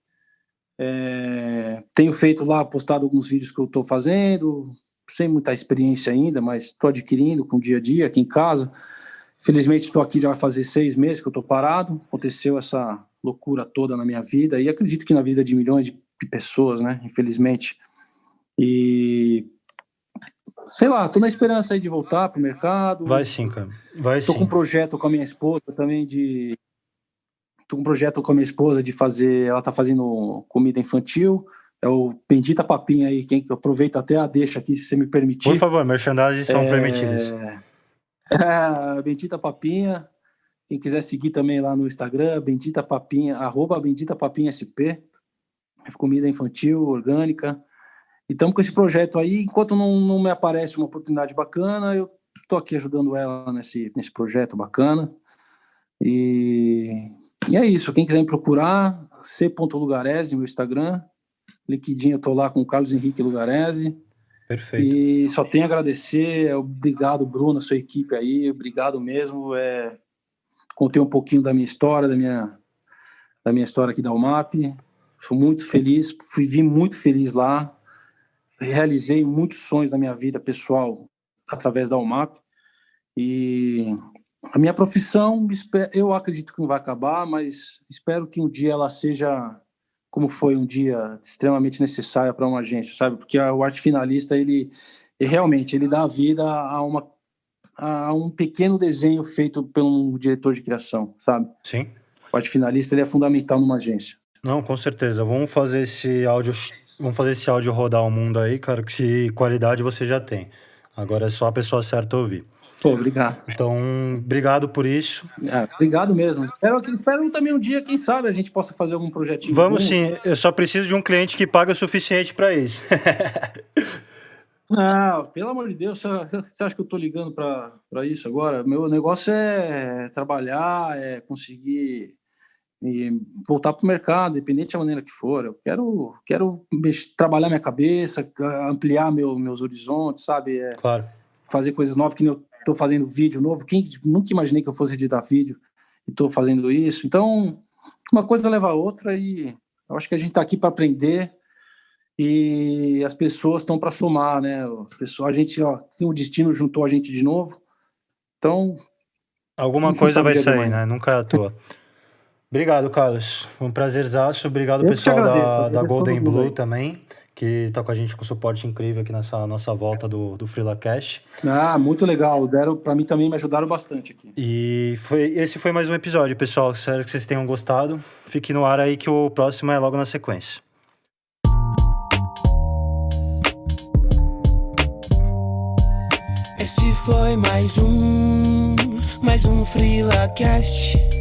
C: Tenho feito lá, postado alguns vídeos que eu estou fazendo, sem muita experiência ainda, mas estou adquirindo com o dia a dia aqui em casa. Felizmente estou aqui, já vai fazer 6 meses que eu estou parado. Aconteceu essa loucura toda na minha vida, e acredito que na vida de milhões de pessoas, né? Infelizmente. E... sei lá, tô na esperança aí de voltar pro mercado.
B: Vai sim, cara. Vai sim.
C: Tô com um projeto com a minha esposa também Tô com um projeto com a minha esposa de fazer... ela tá fazendo comida infantil. É o Bendita Papinha aí, quem aproveita até a deixa aqui, se você me permitir.
B: Por favor, merchandising são permitidos.
C: Bendita Papinha. Quem quiser seguir também lá no Instagram, Bendita Papinha, @BenditaPapinhaSP. Comida infantil, orgânica. E estamos com esse projeto aí. Enquanto não me aparece uma oportunidade bacana, eu estou aqui ajudando ela nesse projeto bacana. E é isso. Quem quiser me procurar, c.lugarese, meu Instagram. LinkedIn, eu estou lá com o Carlos Henrique Lugarese.
B: Perfeito.
C: E só tenho a agradecer. Obrigado, Bruno, a sua equipe aí. Obrigado mesmo. Contei um pouquinho da minha história, da minha história aqui da UMAP. Fui muito feliz, vim muito feliz lá. Realizei muitos sonhos da minha vida pessoal através da UMAP. E a minha profissão, eu acredito que não vai acabar, mas espero que um dia ela seja, como foi um dia, extremamente necessária para uma agência, sabe? Porque o arte finalista, ele realmente dá vida a um pequeno desenho feito por um diretor de criação, sabe?
B: Sim.
C: O arte finalista, ele é fundamental numa agência.
B: Não, com certeza. Vamos fazer esse áudio rodar o mundo aí, cara, que qualidade você já tem. Agora é só a pessoa certa ouvir.
C: Pô, obrigado.
B: Então, obrigado por isso.
C: Obrigado mesmo. Espero também um dia, quem sabe, a gente possa fazer algum projetinho.
B: Vamos sim. Eu só preciso de um cliente que pague o suficiente para isso.
C: Não, pelo amor de Deus, você acha que eu tô ligando para isso agora? Meu negócio é trabalhar, é conseguir voltar pro mercado, independente da maneira que for. Eu quero trabalhar minha cabeça, ampliar meus horizontes, sabe?
B: Claro.
C: Fazer coisas novas, que eu tô fazendo vídeo novo. Nunca imaginei que eu fosse editar vídeo e tô fazendo isso. Então, uma coisa leva a outra e eu acho que a gente tá aqui para aprender. E as pessoas estão para somar, né? A gente, o destino juntou a gente de novo. Então,
B: alguma coisa vai sair, né? Nunca é à toa. Obrigado, Carlos. Um prazerzaço. Obrigado, pessoal da Golden Blue também, que tá com a gente com suporte incrível aqui nessa nossa volta do FreelaCast.
C: Muito legal. Para mim também me ajudaram bastante aqui.
B: E esse foi mais um episódio, pessoal. Espero que vocês tenham gostado. Fique no ar aí que o próximo é logo na sequência.
A: Esse foi mais um FreelaCast.